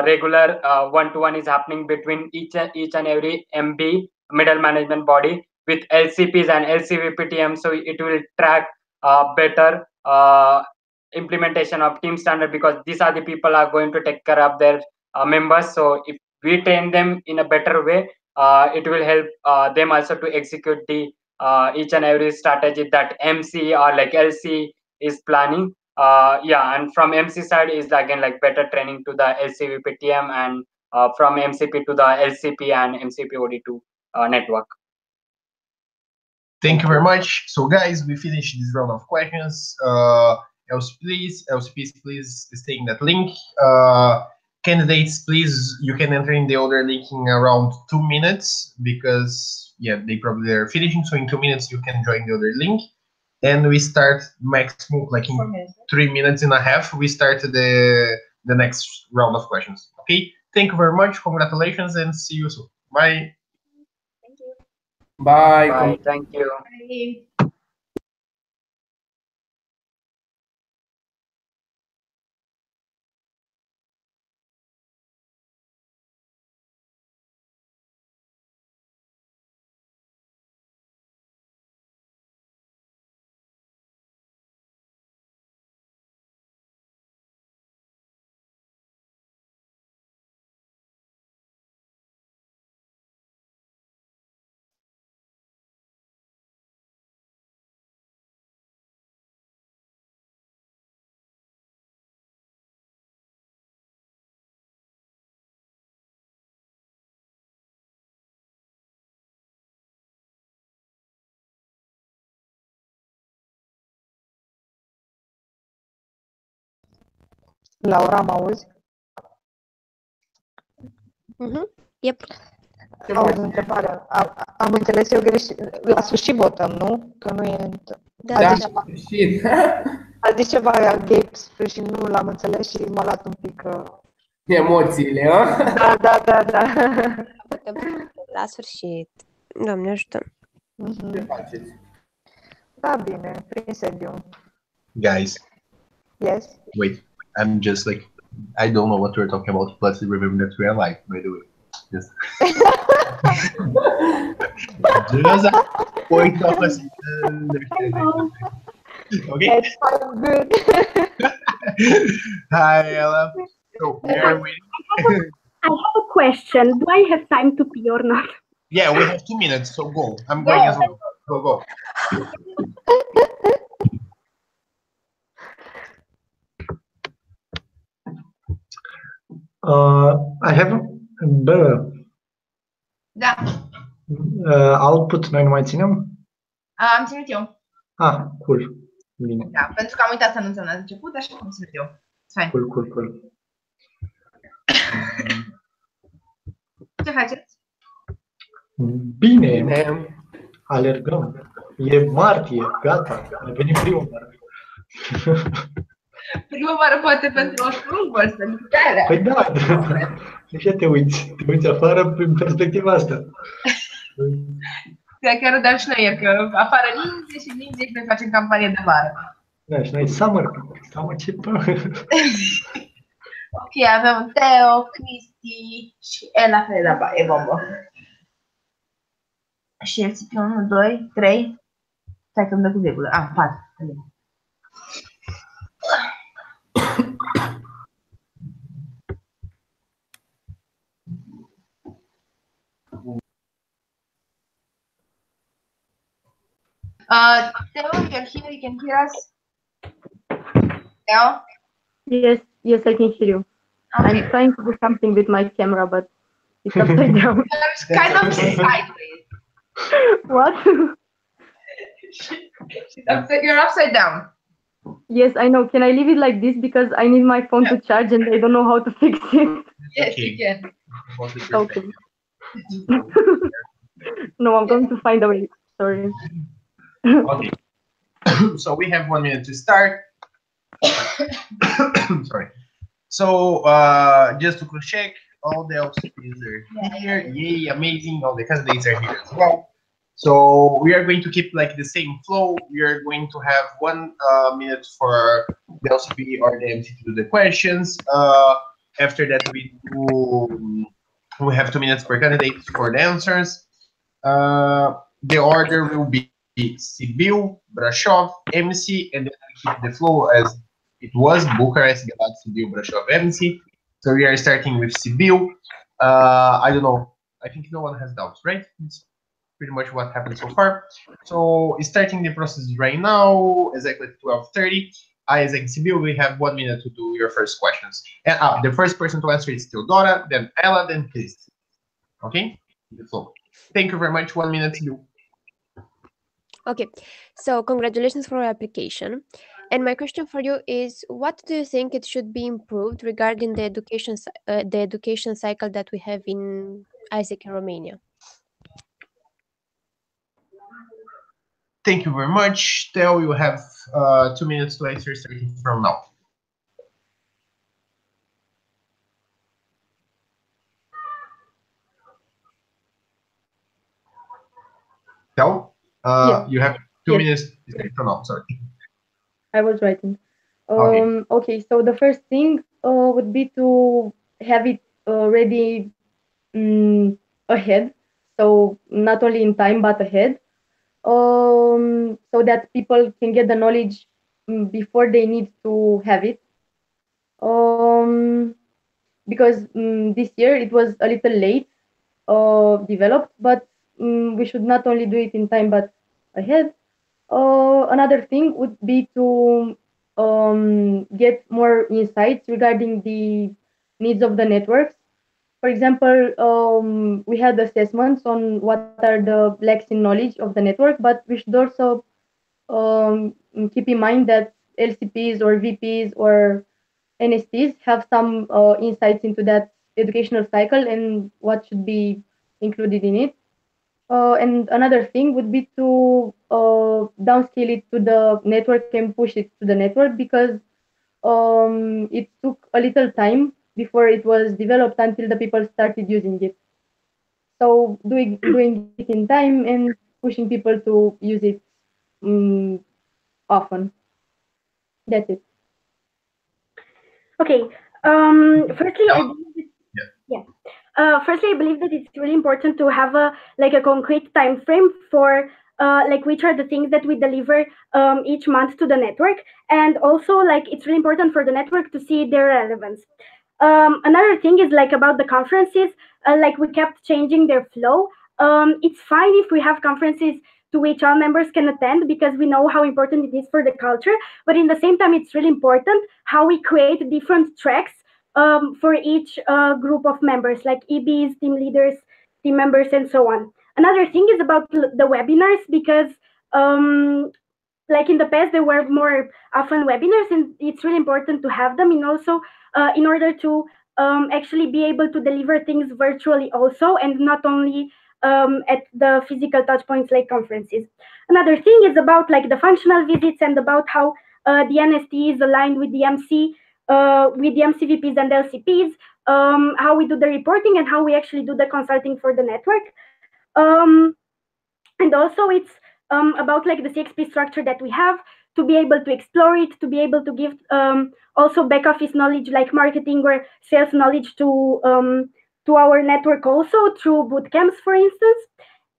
S4: regular one-to-one is happening between each and every MB middle management body with LCPs and LCVPTM, so it will track better implementation of team standard, because these are the people are going to take care of their members. So if we train them in a better way, it will help them also to execute the each and every strategy that MC or like LC is planning. Yeah, and from MC side is again like better training to the LCVPTM, and from MCP to the LCP and MCP-OD2 network.
S2: Thank you very much. So guys, we finished this round of questions. LCPs, please stay in that link. Candidates, please, you can enter in the other link in around 2 minutes, because yeah, they probably are finishing. So in 2 minutes, you can join the other link. And we start maximum like in 3 minutes and a half. We start the next round of questions. Okay. Thank you very much. Congratulations, and see you soon. Bye.
S1: Thank you.
S5: Bye.
S4: Bye. Thank you.
S8: Bye.
S7: Laura, mă auzi?
S6: Yep.
S7: Auzi întrebarea. Am înțeles eu greșit. La sfârșit votăm, nu? Că nu e...
S6: Da,
S5: Da,
S6: da.
S5: sfârșit.
S7: A zis ceva gay și nu l-am înțeles și m-a luat un pic...
S5: Emoțiile, a?
S7: Da.
S6: La sfârșit. Doamne ajută.
S5: Ce faceți?
S7: Da, bine, prin sediu.
S2: Guys,
S7: Yes.
S2: wait. I'm just like, I don't know what we're talking about. Let's remember that we are live, by the way. Just a point of understanding. Okay.
S7: That's fine, good.
S2: Hi, Ella. So we are waiting.
S9: I have a question. Do I have time to pee or not?
S2: Yeah, we have 2 minutes, so go. I'm going as well. Go.
S3: I have
S8: Da.
S3: output, noi nu mai ținem?
S8: Am ținut eu.
S3: Cool. Bine.
S8: Da, pentru că am uitat să anunțăm la început, așa cum ținut eu. Fine.
S3: Cool.
S8: Ce faceți?
S3: Bine. Alergăm. E martie, gata. A venit primăvara.
S8: Primăvară poate pentru October, pentru care.
S3: Păi da. De ce te uiți afară prin perspectiva asta?
S8: Chiar râdeam și noi ieri, că afară ninge și noi facem campanie de vară.
S3: Da, și noi summer ce pă.
S8: Ok, avem Teo, Cristi și Ela Fedaba, e bombă. Și el țipi 1, 2, 3. Stai că îmi dă cu virgulă. 4. Theo, you can hear us? Theo?
S9: Yes, yes, I can hear you.
S8: Okay.
S9: I'm trying to do something with my camera, but it's upside down.
S8: It's kind of sideways.
S9: What?
S8: You're upside down.
S9: Yes, I know. Can I leave it like this because I need my phone to charge and I don't know how to fix it?
S8: Yes, you can.
S9: Okay. No, I'm going to find a way. Sorry.
S2: Okay. So we have 1 minute to start. Sorry. So just to check, all the LCPs are here. Yay, amazing. All the candidates are here as well. So we are going to keep like the same flow. We are going to have 1 minute for the LCP or the MC to do the questions. After that, we have 2 minutes per candidate for the answers. The order will be Sibyl, Brashov, MC, and then we keep the flow as it was Bucharest, Galat, Sibyl, Brashov, MC. So we are starting with Sibyl. I don't know. I think no one has doubts, right? It's pretty much what happened so far. So starting the process right now, exactly 12:30. Isaac, Sibyl, we have 1 minute to do your first questions. And the first person to answer is Theodora, then Ella, then Chris. Okay? The flow. Thank you very much. 1 minute, Sibyl.
S6: Okay, so congratulations for your application. And my question for you is, what do you think it should be improved regarding the education cycle that we have in Isaac in Romania?
S2: Thank you very much. Theo, you have 2 minutes to answer starting from now. Theo,
S9: Yes.
S2: you have 2
S9: Yes.
S2: minutes from now. Sorry.
S9: I was writing.
S2: Okay.
S9: Okay, so the first thing would be to have it ready ahead. So not only in time, but ahead. So that people can get the knowledge before they need to have it. Because this year it was a little late developed, but we should not only do it in time, but ahead. Another thing would be to get more insights regarding the needs of the networks. For example, we had assessments on what are the lacks in knowledge of the network, but we should also keep in mind that LCPs or VPs or NSTs have some insights into that educational cycle and what should be included in it. And another thing would be to downscale it to the network and push it to the network because it took a little time before it was developed until the people started using it. So doing it in time and pushing people to use it often. That's it.
S10: Okay. Firstly, I believe that it's really important to have a concrete time frame for which are the things that we deliver each month to the network, and also it's really important for the network to see their relevance. Another thing is about the conferences. We kept changing their flow. It's fine if we have conferences to which all members can attend because we know how important it is for the culture. But in the same time, it's really important how we create different tracks for each group of members, like EBs, team leaders, team members, and so on. Another thing is about the webinars because in the past, there were more often webinars, and it's really important to have them, and also in order to actually be able to deliver things virtually also, and not only at the physical touchpoints like conferences. Another thing is about the functional visits and about how the NST is aligned with the MC, with the MCVPs and LCPs, how we do the reporting and how we actually do the consulting for the network. And also it's about the CXP structure that we have, to be able to explore it, to be able to give also back office knowledge like marketing or sales knowledge to our network also through boot camps, for instance.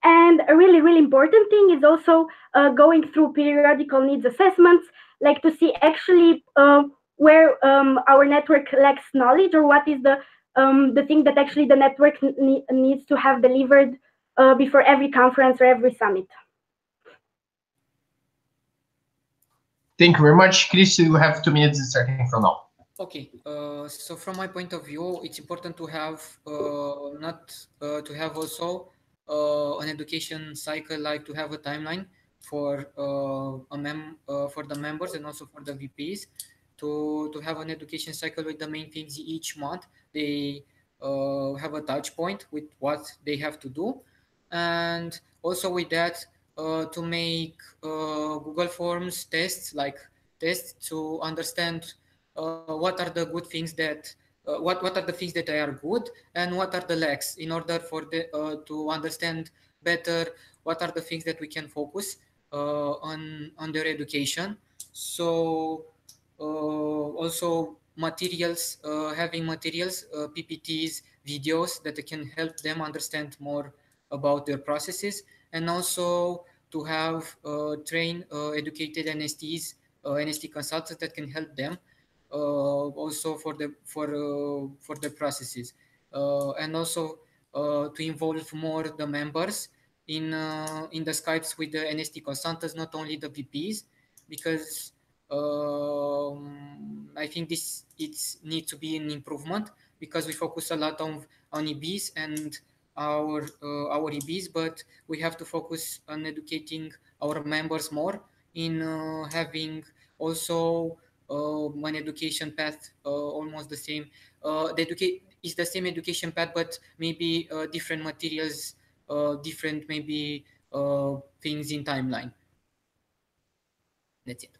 S10: And a really, really important thing is also going through periodical needs assessments, to see actually where our network lacks knowledge, or what is the thing that actually the network needs to have delivered before every conference or every summit.
S2: Thank you very much. Chris, you have 2 minutes starting from now.
S11: Okay, so from my point of view, it's important to have not to have also an education cycle, like to have a timeline for for the members and also for the VPs to have an education cycle with the main things each month. They have a touch point with what they have to do, and also with that to make Google Forms tests, like tests to understand what are the good things that what are the things that are good and what are the lacks, in order for the to understand better what are the things that we can focus on their education. So also materials, having materials, PPTs, videos that can help them understand more about their processes, and also to have trained educated NST consultants that can help them also for the processes, and also to involve more the members in the Skypes with the NST consultants, not only the VPs, because I think this it's need to be an improvement, because we focus a lot on EBs and our EBs, but we have to focus on educating our members more in having also an education path almost the same. The educate is the same education path, but maybe different materials, different maybe things in timeline. That's it.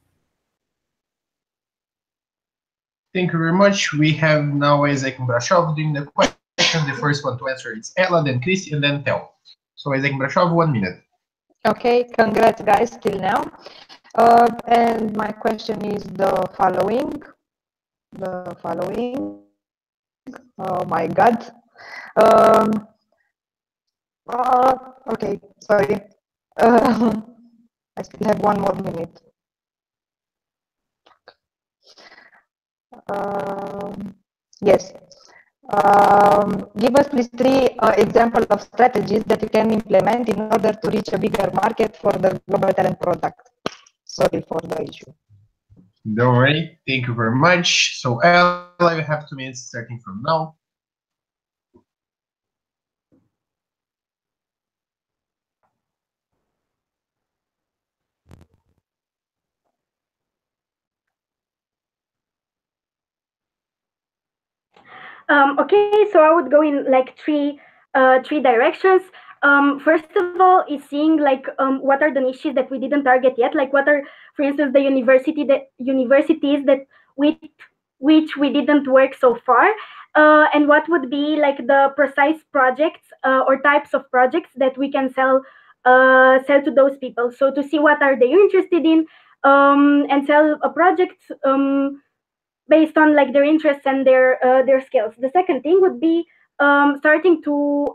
S2: Thank you very much. We have now Isaac Brashov doing the questions. The first one to answer is Ella, then Chris, and then Tel. So Isaac Brashov, 1 minute.
S7: Okay, congrats guys till now. And my question is the following. Oh my God. Okay, sorry. I still have 1 more minute. Yes. Give us please 3 examples of strategies that you can implement in order to reach a bigger market for the global talent product. Sorry for the issue.
S2: Don't worry. Thank you very much. So Ella, you have 2 minutes starting from now.
S10: Okay, so I would go in like three directions. First of all, is seeing like what are the niches that we didn't target yet. Like what are, for instance, the universities that with which we didn't work so far, and what would be like the precise projects or types of projects that we can sell to those people. So to see what are they interested in, and sell a project based on like their interests and their skills. The second thing would be starting to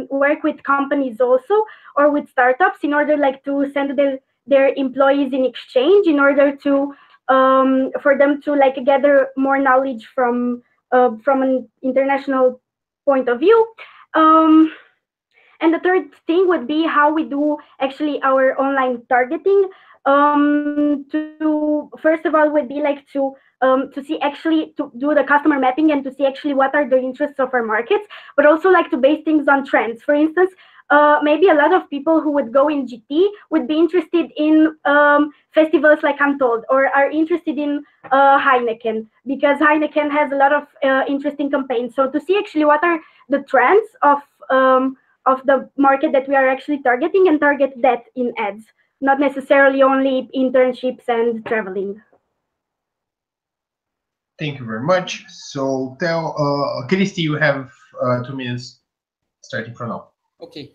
S10: work with companies also, or with startups, in order like to send their employees in exchange, in order to for them to like gather more knowledge from an international point of view. And the third thing would be how we do actually our online targeting. To first of all would be like to see actually to do the customer mapping and to see actually what are the interests of our markets, but also like to base things on trends. For instance, maybe a lot of people who would go in GT would be interested in festivals like Untold, or are interested in Heineken, because Heineken has a lot of interesting campaigns. So to see actually what are the trends of the market that we are actually targeting, and target that in ads, not necessarily only internships and traveling.
S2: Thank you very much. So Tel, Christy, you have 2 minutes starting from now.
S11: Okay.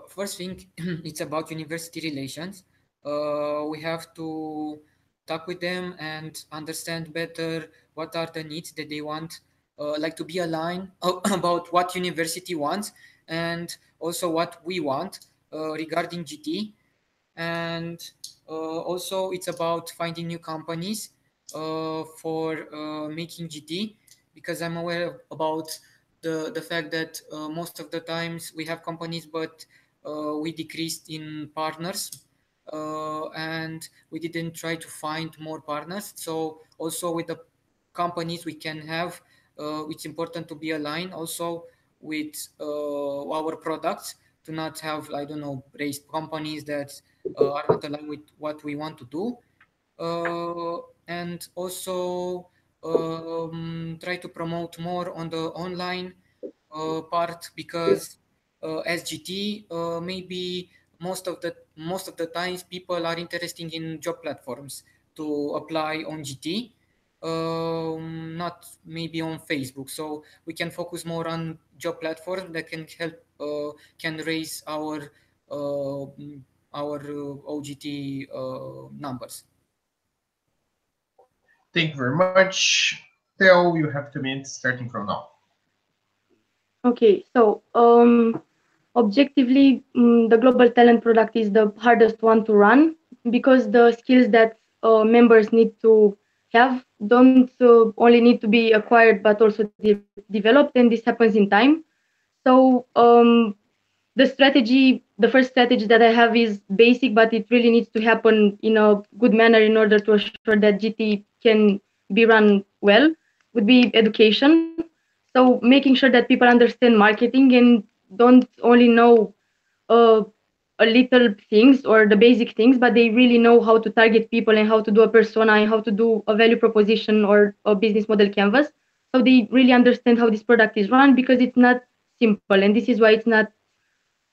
S11: First thing, it's about university relations. We have to talk with them and understand better what are the needs that they want, like to be aligned about what university wants, and also what we want regarding GT. And also it's about finding new companies for making GT, because I'm aware about the fact that most of the times we have companies, but we decreased in partners, and we didn't try to find more partners. So also with the companies we can have, it's important to be aligned also with our products, to not have, I don't know, raised companies that are not aligned with what we want to do. And also try to promote more on the online part, because as GT, maybe most of the times people are interested in job platforms to apply on GT, not maybe on Facebook. So we can focus more on job platforms that can help, can raise uh, OGT numbers.
S2: Thank you very much. Theo, you have 2 minutes starting from now.
S9: Okay, so objectively, the global talent product is the hardest one to run because the skills that members need to have don't only need to be acquired but also developed, and this happens in time. So the first strategy that I have is basic, but it really needs to happen in a good manner in order to assure that GT can be run well, would be education. So making sure that people understand marketing and don't only know uh, a little things or the basic things, but they really know how to target people and how to do a persona and how to do a value proposition or a business model canvas. So they really understand how this product is run, because it's not simple, and this is why it's not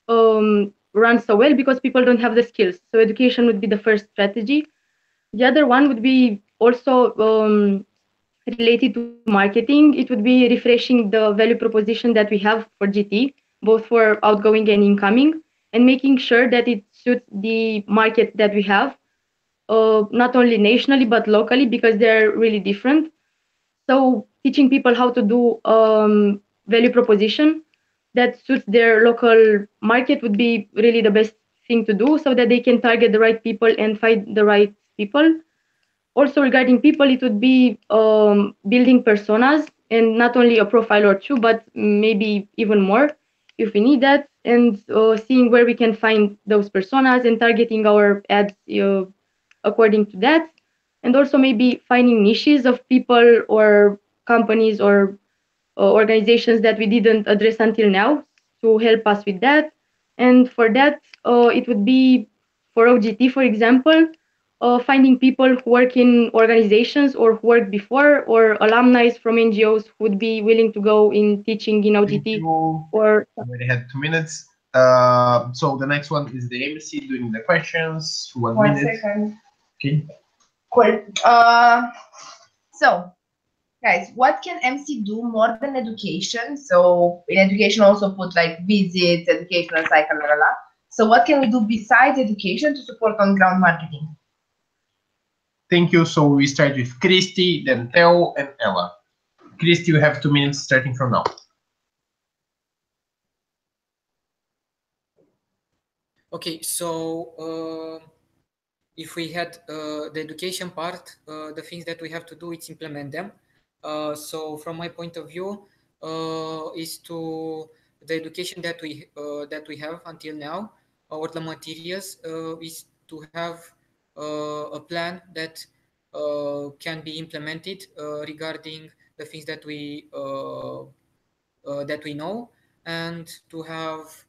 S9: run so well, because people don't have the skills. So education would be the first strategy. The other one would be also related to marketing. It would be refreshing the value proposition that we have for GT, both for outgoing and incoming, and making sure that it suits the market that we have, not only nationally but locally, because they're really different. So teaching people how to do value proposition that suits their local market would be really the best thing to do, so that they can target the right people and find the right people. Also regarding people, it would be building personas, and not only a profile or two, but maybe even more if we need that, and seeing where we can find those personas and targeting our ads according to that. And also maybe finding niches of people or companies or organizations that we didn't address until now to help us with that. And for that, it would be for OGT, for example, finding people who work in organizations or who worked before, or alumni from NGOs who would be willing to go in teaching in OGT. Or
S2: I already had 2 minutes. So the next one is the MC doing the questions. 1
S8: One
S2: minute.
S8: second.
S2: Okay.
S8: Cool. So, guys, what can MC do more than education? So, in education, also put like visits, educational cycle, la la la. So, what can we do besides education to support on ground marketing?
S2: Thank you. So we start with Christy, then Theo, and Ella. Christy, you have 2 minutes starting from now.
S11: Okay, so if we had the education part, the things that we have to do is implement them. So from my point of view, is to the education that we have until now, or the materials, is to have a plan that can be implemented regarding the things that we know, and to have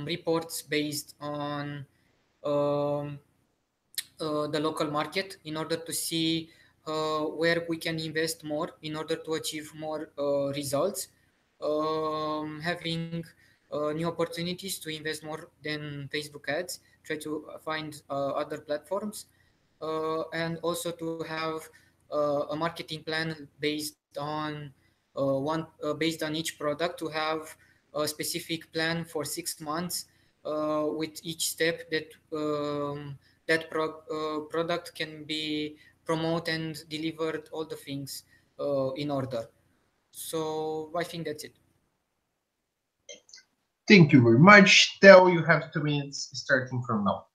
S11: reports based on um, the local market, in order to see where we can invest more in order to achieve more results, having new opportunities to invest more than Facebook ads, try to find other platforms, and also to have a marketing plan based on each product, to have a specific plan for 6 months with each step that product can be promoted and delivered, all the things in order. So I think that's it.
S2: Thank you very much. Theo, you have 2 minutes starting from now.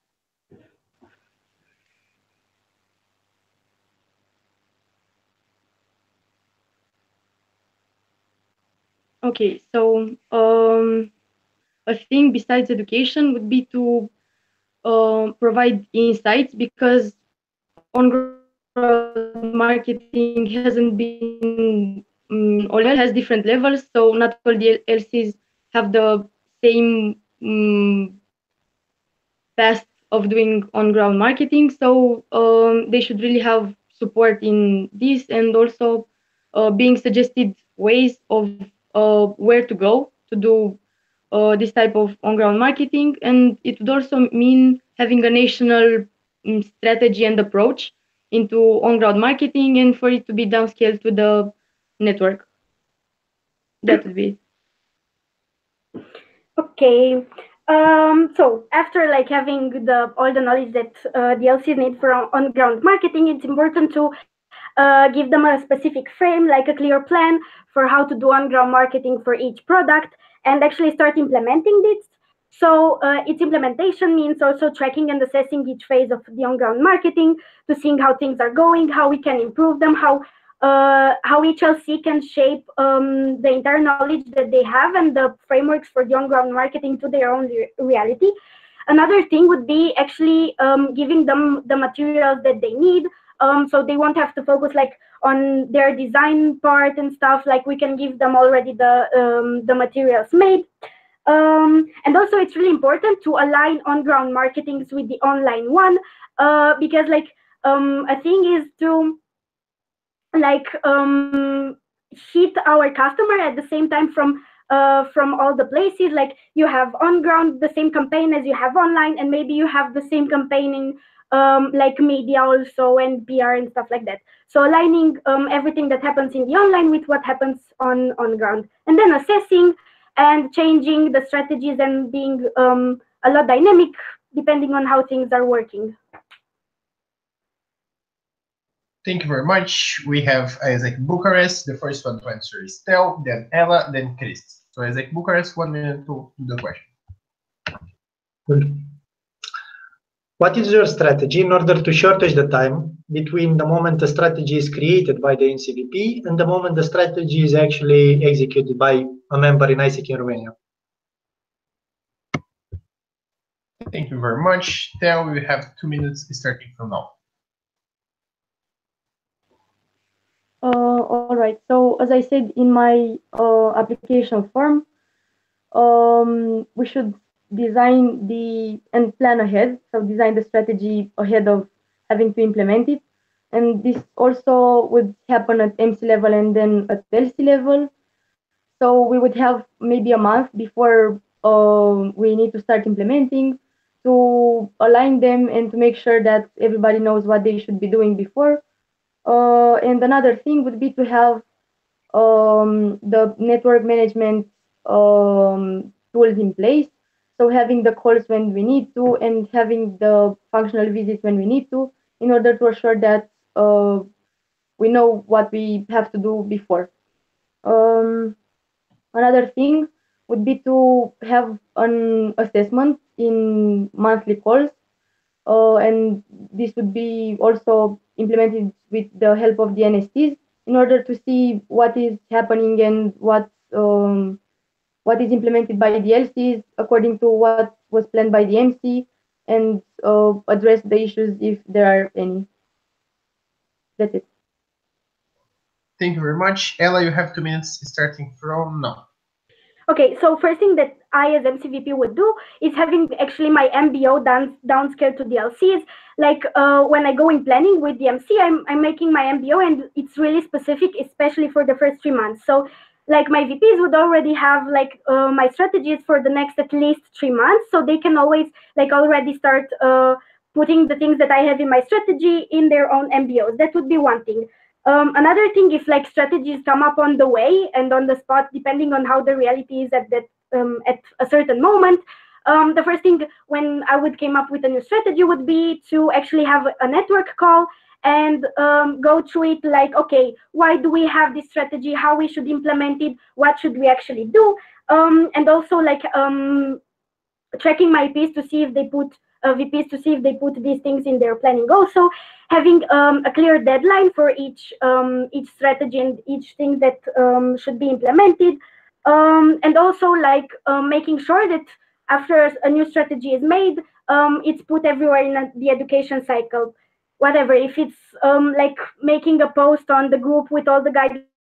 S9: okay, so a thing besides education would be to provide insights, because on-ground marketing hasn't been always has different levels, so not all the LCs have the same path of doing on-ground marketing. So they should really have support in this, and also being suggested ways of where to go to do this type of on-ground marketing. And it would also mean having a national strategy and approach into on-ground marketing, and for it to be downscaled to the network. That would be it.
S10: Okay. So after like having all the knowledge that the LCs need for on-ground marketing, it's important to give them a specific frame, like a clear plan for how to do on-ground marketing for each product, and actually start implementing this. So its implementation means also tracking and assessing each phase of the on-ground marketing to seeing how things are going, how we can improve them, how each LC can shape the entire knowledge that they have and the frameworks for the on-ground marketing to their own reality. Another thing would be actually giving them the materials that they need, so they won't have to focus like on their design part and stuff. Like we can give them already the materials made. And also it's really important to align on-ground marketings with the online one, because like a thing is to like hit our customer at the same time from all the places. Like you have on ground the same campaign as you have online, and maybe you have the same campaign in like media also and PR and stuff like that. So aligning everything that happens in the online with what happens on ground, and then assessing and changing the strategies and being a lot dynamic depending on how things are working.
S2: Thank you very much. We have Isaac Bucharest. The first one to answer is Tel, then Ella, then Chris. So Isaac Bucharest, 1 minute to the question.
S3: What is your strategy in order to shorten the time between the moment the strategy is created by the NCVP and the moment the strategy is actually executed by a member in ISIC in Romania?
S2: Thank you very much. Tel, we have 2 minutes starting from now.
S9: All right. So as I said in my application form, we should design and plan ahead. So design the strategy ahead of having to implement it. And this also would happen at MC level and then at LC level. So we would have maybe a month before we need to start implementing, to align them and to make sure that everybody knows what they should be doing before. And another thing would be to have the network management tools in place. So having the calls when we need to, and having the functional visits when we need to, in order to assure that we know what we have to do before. Another thing would be to have an assessment in monthly calls, and this would be also implemented with the help of the NSTs in order to see what is happening and what is implemented by the LCs according to what was planned by the MC, and address the issues if there are any. That's it.
S2: Thank you very much. Ella, you have 2 minutes starting from now.
S10: Okay, so first thing that I as MCVP would do is having actually my MBO downscaled to the LCs. Like when I go in planning with the MC, I'm making my MBO, and it's really specific, especially for the first 3 months. So like my VPs would already have like my strategies for the next at least 3 months, so they can always like already start putting the things that I have in my strategy in their own MBOs. That would be one thing. Another thing, if like strategies come up on the way and on the spot, depending on how the reality is at that at a certain moment, the first thing when I would came up with a new strategy would be to actually have a network call and go through it. Like, okay, why do we have this strategy? How we should implement it? What should we actually do? And also like tracking my IPs to see if they put VPs to see if they put these things in their planning. Also, having a clear deadline for each strategy and each thing that should be implemented, and also like making sure that after a new strategy is made, it's put everywhere in the education cycle. Whatever, if it's like making a post on the group with all the guidelines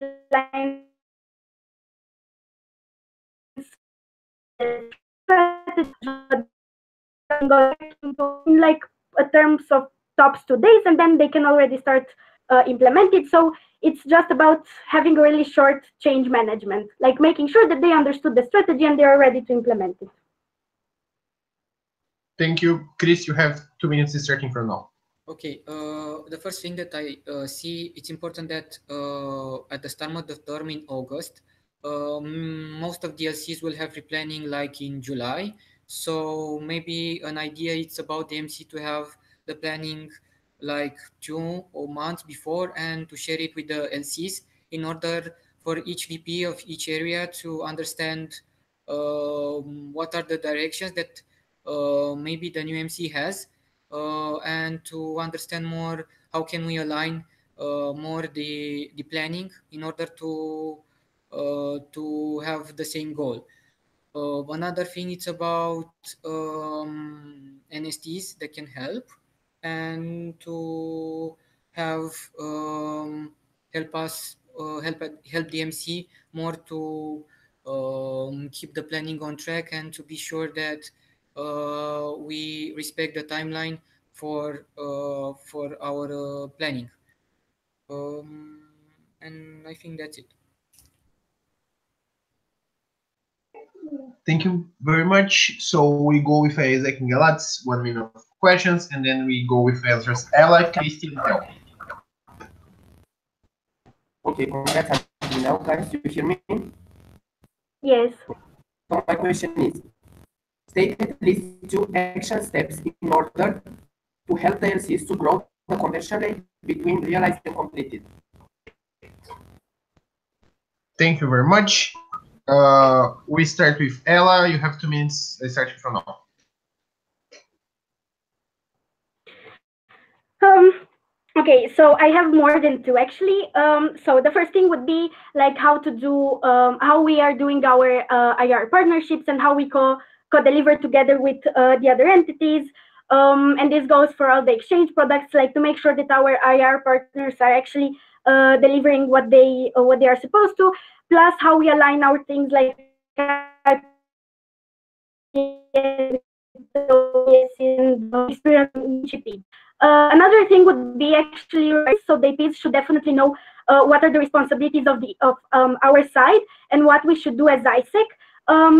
S10: in like terms of tops 2 days, and then they can already start implement it. So it's just about having a really short change management, like making sure that they understood the strategy and they are ready to implement it.
S2: Thank you. Chris, you have 2 minutes starting from now.
S11: Okay, the first thing that I see, it's important that at the start of the term in August, most of the LCs will have replanning like in July. So maybe an idea it's about the MC to have the planning like June or months before and to share it with the LCs in order for each VP of each area to understand what are the directions that maybe the new MC has, and to understand more how can we align more the planning in order to have the same goal. Another thing it's about NSTs that can help and to have help us help the MC more to keep the planning on track and to be sure that we respect the timeline for our planning. And I think that's it.
S2: Thank you very much. So we go with Isaac and Galatz, 1 minute of questions, and then we go with answers. Ella, Christy, and Tel.
S5: Okay, congrats now, guys. You hear me?
S10: Yes.
S5: So my question is, state at least 2 action steps in order to help the LCs to grow the conversion rate between realized and completed.
S2: Thank you very much. We start with Ella. You have 2 minutes starting from now.
S10: Okay, so I have more than 2 actually. So the first thing would be like how to do, how we are doing our IR partnerships and how we co-deliver together with the other entities. And this goes for all the exchange products, like to make sure that our IR partners are actually delivering what they are supposed to. Plus, how we align our things like in the experience initiative. Another thing would be actually so the APs should definitely know what are the responsibilities of our side and what we should do as ISEC.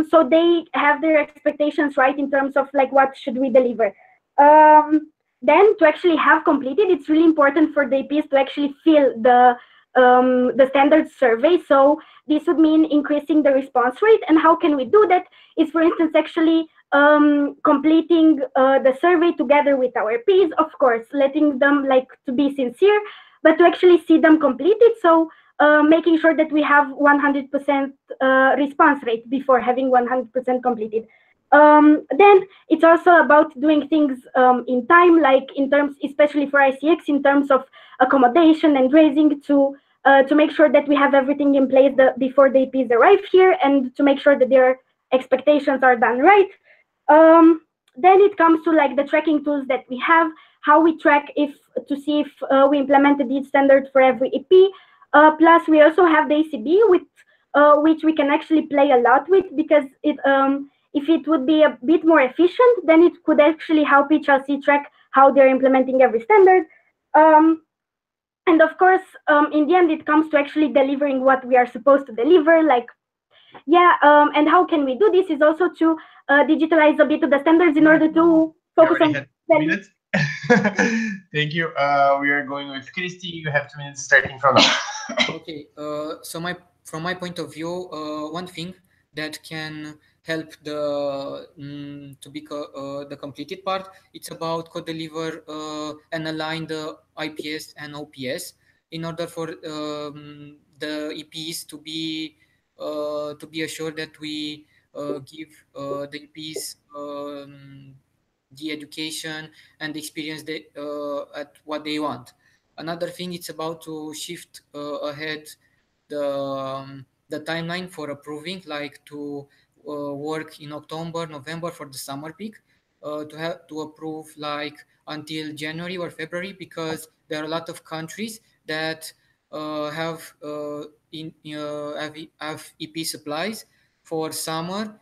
S10: So they have their expectations right in terms of like what should we deliver. Then to actually have completed, it's really important for the APs to actually fill the standard survey. So this would mean increasing the response rate. And how can we do that? Is, for instance, actually completing the survey together with our peers, of course, letting them like to be sincere, but to actually see them complete it. So making sure that we have 100% response rate before having 100% completed. Then it's also about doing things in time, like in terms, especially for ICX, in terms of accommodation and raising to make sure that we have everything in place before the APs arrive here, and to make sure that their expectations are done right. Then it comes to like the tracking tools that we have, how we track to see if we implemented each standard for every EP. Plus, we also have the ACB with which we can actually play a lot with, because if it would be a bit more efficient, then it could actually help each LC track how they're implementing every standard. And of course, in the end, it comes to actually delivering what we are supposed to deliver. Like, and how can we do this is also to digitalize a bit of the standards in order to focus on.
S2: Thank you. We are going with Christy. You have 2 minutes starting from now.
S11: Okay. So from my point of view, one thing that can help to be the completed part, it's about co-deliver and align the IPS and OPS in order for the EPs to be assured that we give the EPs the education and the experience at what they want. Another thing, it's about to shift ahead the timeline for approving, like to work in October, November for the summer peak. to approve like until January or February, because there are a lot of countries that have EP supplies for summer,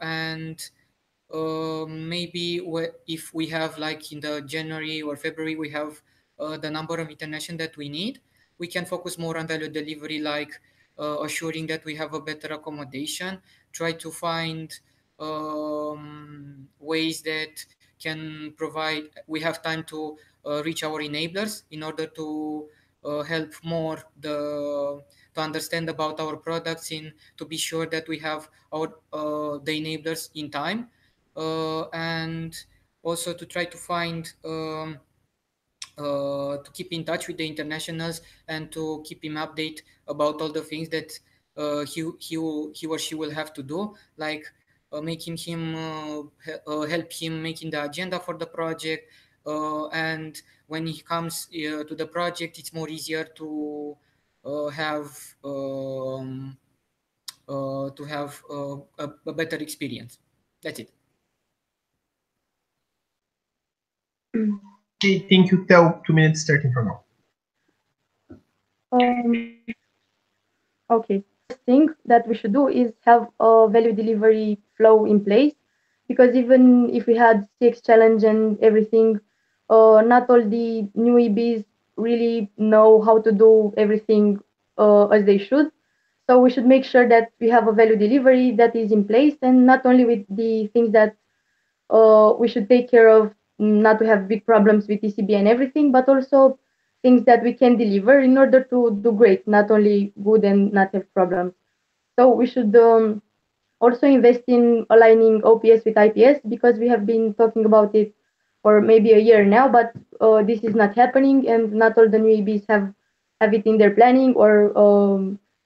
S11: and maybe if we have like in the January or February we have the number of international that we need, we can focus more on value delivery, like assuring that we have a better accommodation, try to find ways that can provide, we have time to reach our enablers in order to help more to understand about our products, in to be sure that we have our the enablers in time, and also to try to find to keep in touch with the internationals and to keep him update about all the things that he or she will have to do, like making him help him making the agenda for the project, and when he comes to the project, it's more easier have um, to have a better experience. That's it.
S2: Okay, thank you. Tell 2 minutes starting from now.
S9: Okay. First thing that we should do is have a value delivery flow in place, because even if we had CX challenge and everything, not all the new EBs really know how to do everything as they should. So we should make sure that we have a value delivery that is in place, and not only with the things that we should take care of, not to have big problems with ECB and everything, but also things that we can deliver in order to do great, not only good and not have problems. So we should also invest in aligning OPS with IPS, because we have been talking about it for maybe a year now, but this is not happening, and not all the new EBs have it in their planning or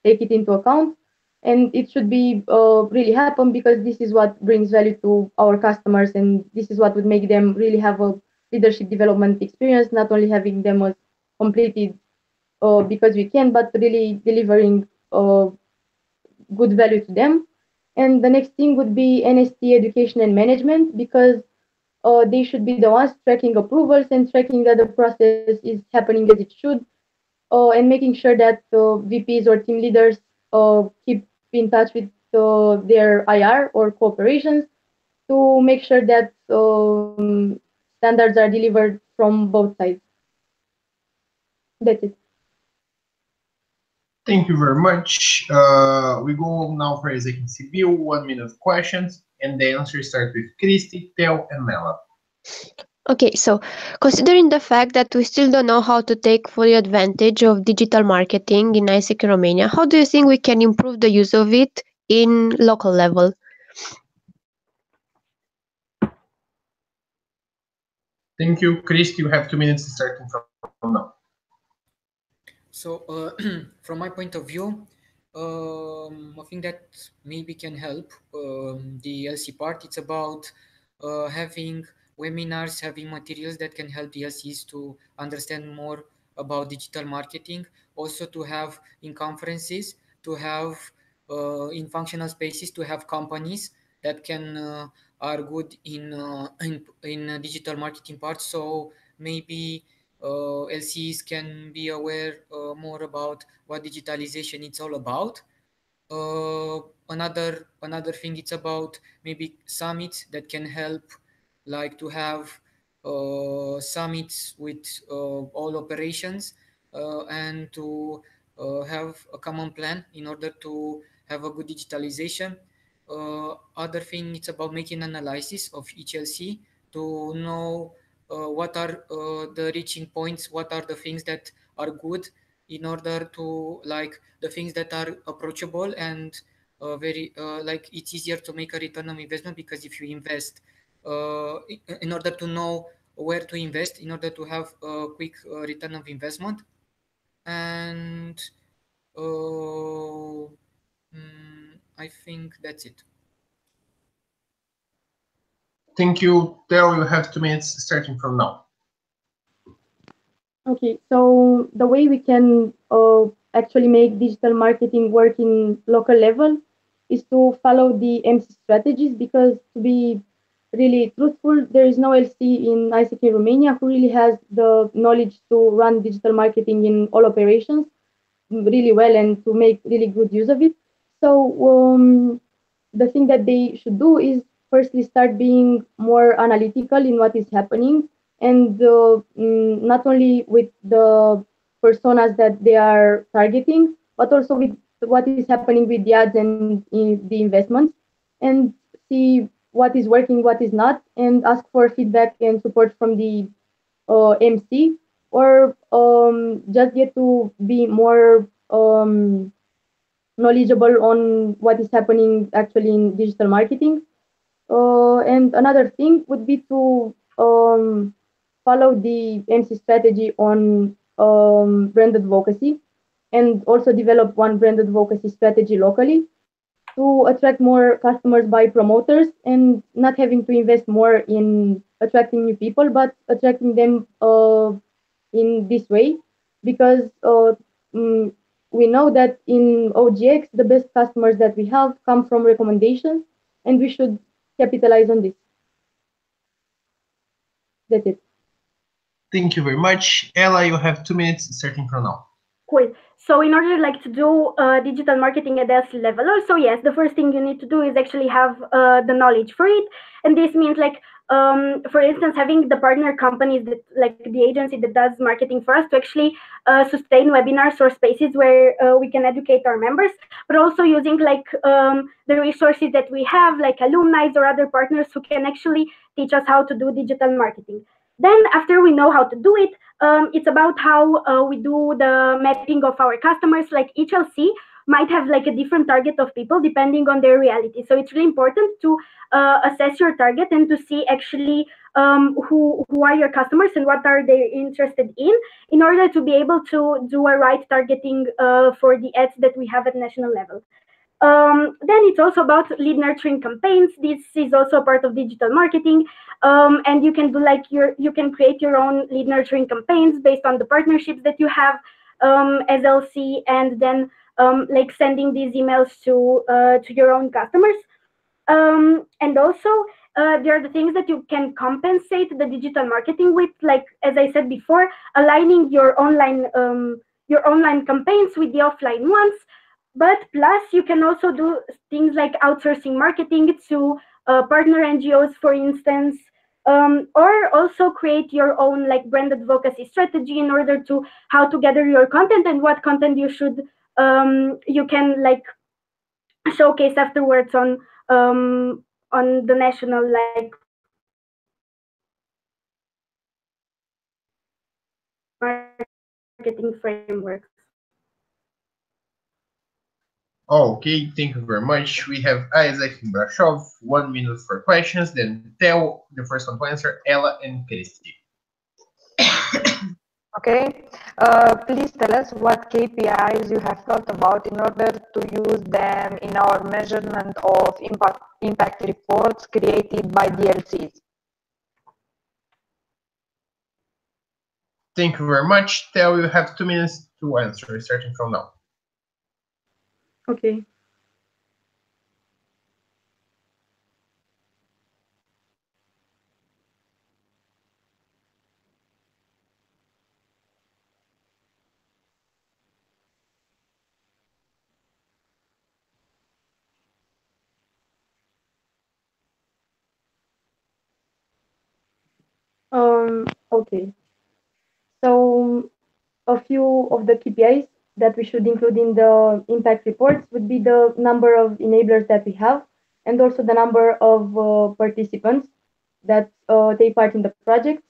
S9: take it into account. And it should be really happen, because this is what brings value to our customers, and this is what would make them really have a leadership development experience, not only having them as completed because we can, but really delivering good value to them. And the next thing would be NST education and management, because they should be the ones tracking approvals and tracking that the process is happening as it should, and making sure that VPs or team leaders keep in touch with their IR or cooperations to make sure that standards are delivered from both sides. That's it.
S2: Thank you very much. We go now for executive view, 1 minute questions, and the answers start with Christy, Theo, and Mela.
S6: Okay, so considering the fact that we still don't know how to take full advantage of digital marketing in ISEC in Romania, how do you think we can improve the use of it in local level?
S2: Thank you, Christy. You have 2 minutes starting from now.
S11: So, from my point of view, I think that maybe can help the LC part. It's about having webinars, having materials that can help the LCs to understand more about digital marketing. Also, to have in conferences, to have in functional spaces, to have companies that can are good in digital marketing part. So maybe LCs can be aware more about what digitalization is all about. Another thing, it's about maybe summits that can help, like to have summits with all operations and to have a common plan in order to have a good digitalization. Other thing, it's about making analysis of each LC to know what are the reaching points, what are the things that are good, in order to, like, the things that are approachable and very like it's easier to make a return on investment, because if you invest in order to know where to invest, in order to have a quick return of investment. And I think that's it.
S2: Thank you, Theo. You have 2 minutes starting from now.
S9: Okay, so the way we can actually make digital marketing work in local level is to follow the MC strategies, because to be really truthful. There is no LC in ICT in Romania who really has the knowledge to run digital marketing in all operations really well and to make really good use of it. So the thing that they should do is firstly start being more analytical in what is happening, and not only with the personas that they are targeting, but also with what is happening with the ads and in the investments, and see what is working, what is not, and ask for feedback and support from the MC, or just get to be more knowledgeable on what is happening actually in digital marketing. And another thing would be to follow the MC strategy on brand advocacy, and also develop one brand advocacy strategy locally to attract more customers by promoters, and not having to invest more in attracting new people, but attracting them in this way, because mm, we know that in OGX, the best customers that we have come from recommendations, and we should capitalize on this. That's it.
S2: Thank you very much. Ella, you have 2 minutes starting from now.
S10: Cool. So in order like to do digital marketing at that level, also yes, the first thing you need to do is actually have the knowledge for it, and this means like for instance having the partner companies that like the agency that does marketing for us to actually sustain webinars or spaces where we can educate our members, but also using like the resources that we have like alumni or other partners who can actually teach us how to do digital marketing. Then after we know how to do it, it's about how we do the mapping of our customers. Like each LC might have like a different target of people depending on their reality. So it's really important to assess your target and to see actually who are your customers and what are they interested in order to be able to do a right targeting for the ads that we have at national level. Then it's also about lead nurturing campaigns. This is also a part of digital marketing, and you can do like you can create your own lead nurturing campaigns based on the partnerships that you have as LC, and then like sending these emails to your own customers. And also there are the things that you can compensate the digital marketing with, like as I said before, aligning your online campaigns with the offline ones. But plus, you can also do things like outsourcing marketing to partner NGOs, for instance, or also create your own like brand advocacy strategy in order to how to gather your content and what content you should you can like showcase afterwards on the national like marketing frameworks.
S2: Okay, thank you very much. We have Isaac and Brashov, 1 minute for questions, then Theo, the first one to answer, Ella and Christy.
S7: Okay, please tell us what KPIs you have thought about in order to use them in our measurement of impact reports created by DLCs.
S2: Thank you very much. Theo, you have 2 minutes to answer, starting from now.
S9: Okay. Okay. So a few of the KPIs that we should include in the impact reports would be the number of enablers that we have, and also the number of participants that take part in the project.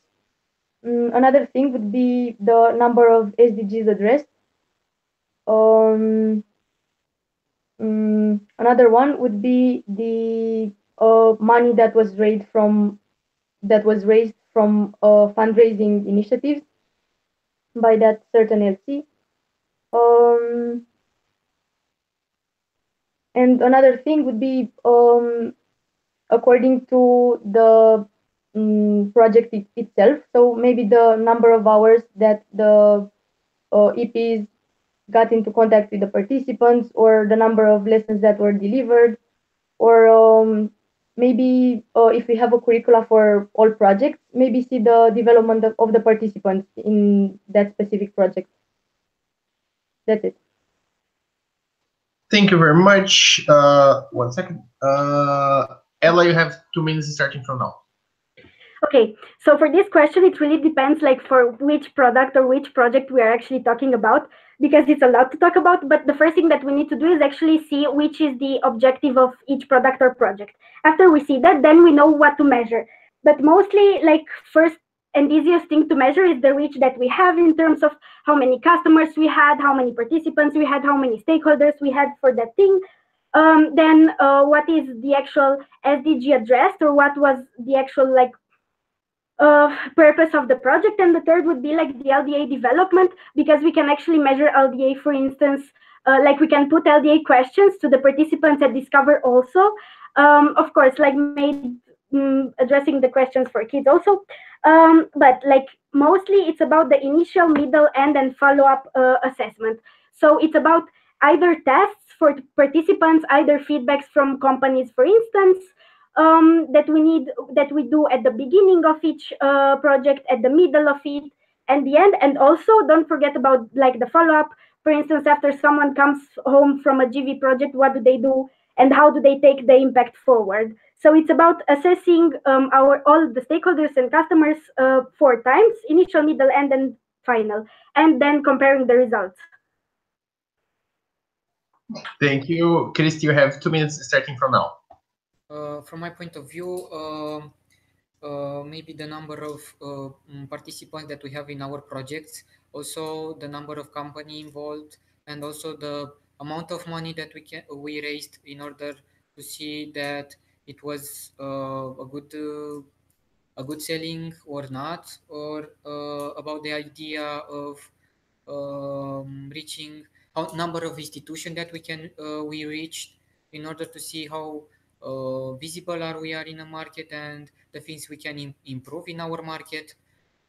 S9: Another thing would be the number of SDGs addressed. Another one would be the money that was raised from fundraising initiatives by that certain LC. And another thing would be according to the project itself. So maybe the number of hours that the EPs got into contact with the participants, or the number of lessons that were delivered, or maybe if we have a curricula for all projects, maybe see the development of the participants in that specific project. That's it.
S2: Thank you very much. 1 second. Ella, you have 2 minutes starting from now.
S10: Okay, so for this question, it really depends like for which product or which project we are actually talking about, because it's a lot to talk about. But the first thing that we need to do is actually see which is the objective of each product or project. After we see that, then we know what to measure. But mostly, like, first and easiest thing to measure is the reach that we have in terms of how many customers we had, how many participants we had, how many stakeholders we had for that thing. Then what is the actual SDG addressed, or what was the actual like purpose of the project. And the third would be like the LDA development, because we can actually measure LDA, for instance, like we can put LDA questions to the participants at Discover also. Of course, like addressing the questions for kids also. But like mostly it's about the initial, middle, end, and follow-up assessment. So it's about either tests for participants, either feedbacks from companies, for instance, that we do at the beginning of each project, at the middle of it, and the end. And also don't forget about like the follow-up. For instance, after someone comes home from a GV project, what do they do and how do they take the impact forward? So it's about assessing all the stakeholders and customers 4 times: initial, middle, end, and final, and then comparing the results.
S2: Thank you. Christy, you have 2 minutes starting from now.
S11: From my point of view, maybe the number of participants that we have in our projects, also the number of company involved, and also the amount of money that we raised in order to see that it was a good selling or not, or about the idea of reaching how number of institutions that we reached, in order to see how visible we are in a market and the things we can improve in our market.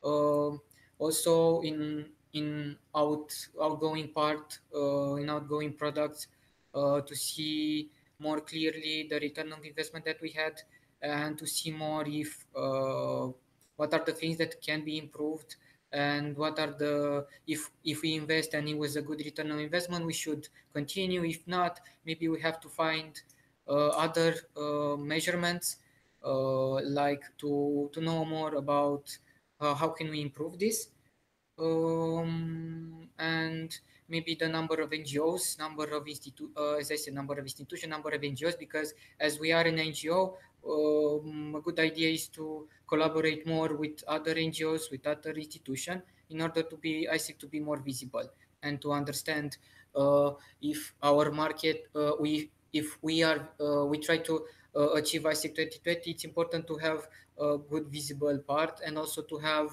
S11: Also in outgoing part, in outgoing products, to see more clearly the return on investment that we had, and to see more if what are the things that can be improved, and what are the if we invest and it was a good return on investment, we should continue. If not, maybe we have to find other measurements, like to know more about how can we improve this, and maybe the number of NGOs, number of as I said, number of institutions, number of NGOs, because as we are an NGO, a good idea is to collaborate more with other NGOs, with other institutions, in order to be, I think, to be more visible and to understand if our market, we try to achieve ISIC 2020. It's important to have a good visible part, and also to have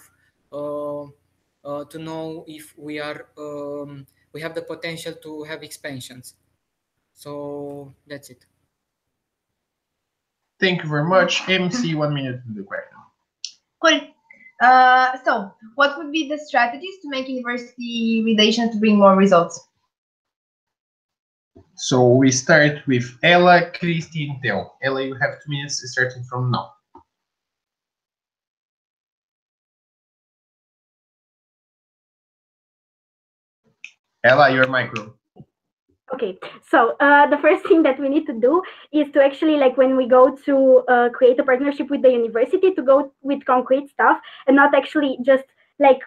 S11: to know if we are we have the potential to have expansions. So that's it.
S2: Thank you very much. MC, 1 minute to the question.
S8: Cool. So what would be the strategies to make university relations to bring more results?
S2: So we start with Ella, Christy, and Theo. Ella, you have 2 minutes starting from now. Ella, your micro.
S10: Okay, so the first thing that we need to do is to actually, like, when we go to create a partnership with the university, to go with concrete stuff and not actually just like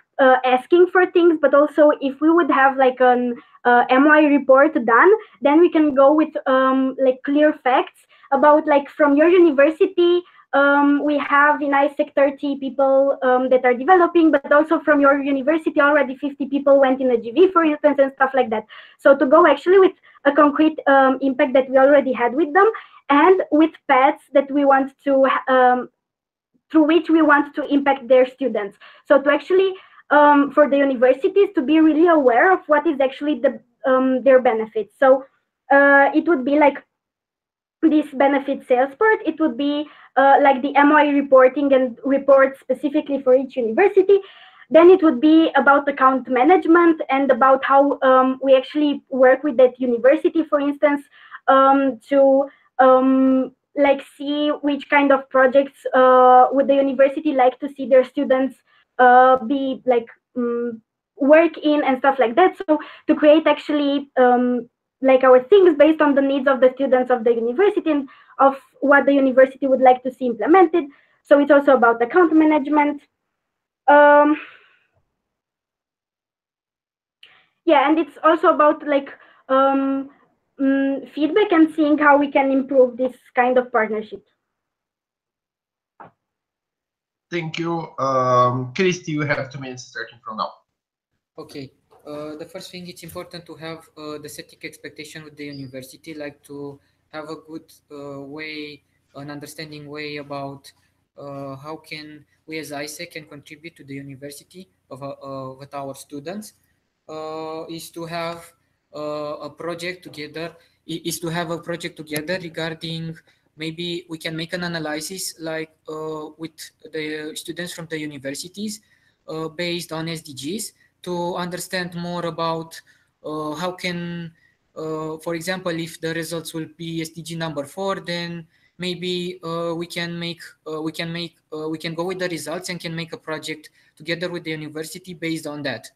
S10: asking for things, but also if we would have like an MY report done, then we can go with like clear facts about, like, from your university. We have in ISEC 30 people that are developing, but also from your university already 50 people went in a GV, for instance, and stuff like that. So to go actually with a concrete impact that we already had with them, and with paths that we want to, through which we want to impact their students. So to actually, for the universities to be really aware of what is actually their benefits. So it would be like this benefit sales part. It would be like the MOI reporting and reports specifically for each university. Then it would be about account management and about how we actually work with that university, for instance, to like see which kind of projects would the university like to see their students be like work in and stuff like that. So to create actually like our things based on the needs of the students of the university and of what the university would like to see implemented. So it's also about account management. Yeah, and it's also about like feedback and seeing how we can improve this kind of partnership.
S2: Thank you. Christy, you have 2 minutes starting from now.
S11: Okay. The first thing, it's important to have the setting expectation with the university, like to have a good way, an understanding way about how can we as ISEC can contribute to the university with our students. Is to have a project together. Is to have a project together regarding, maybe we can make an analysis like with the students from the universities based on SDGs, to understand more about how can, for example, if the results will be SDG number 4, then maybe we can go with the results and can make a project together with the university based on that,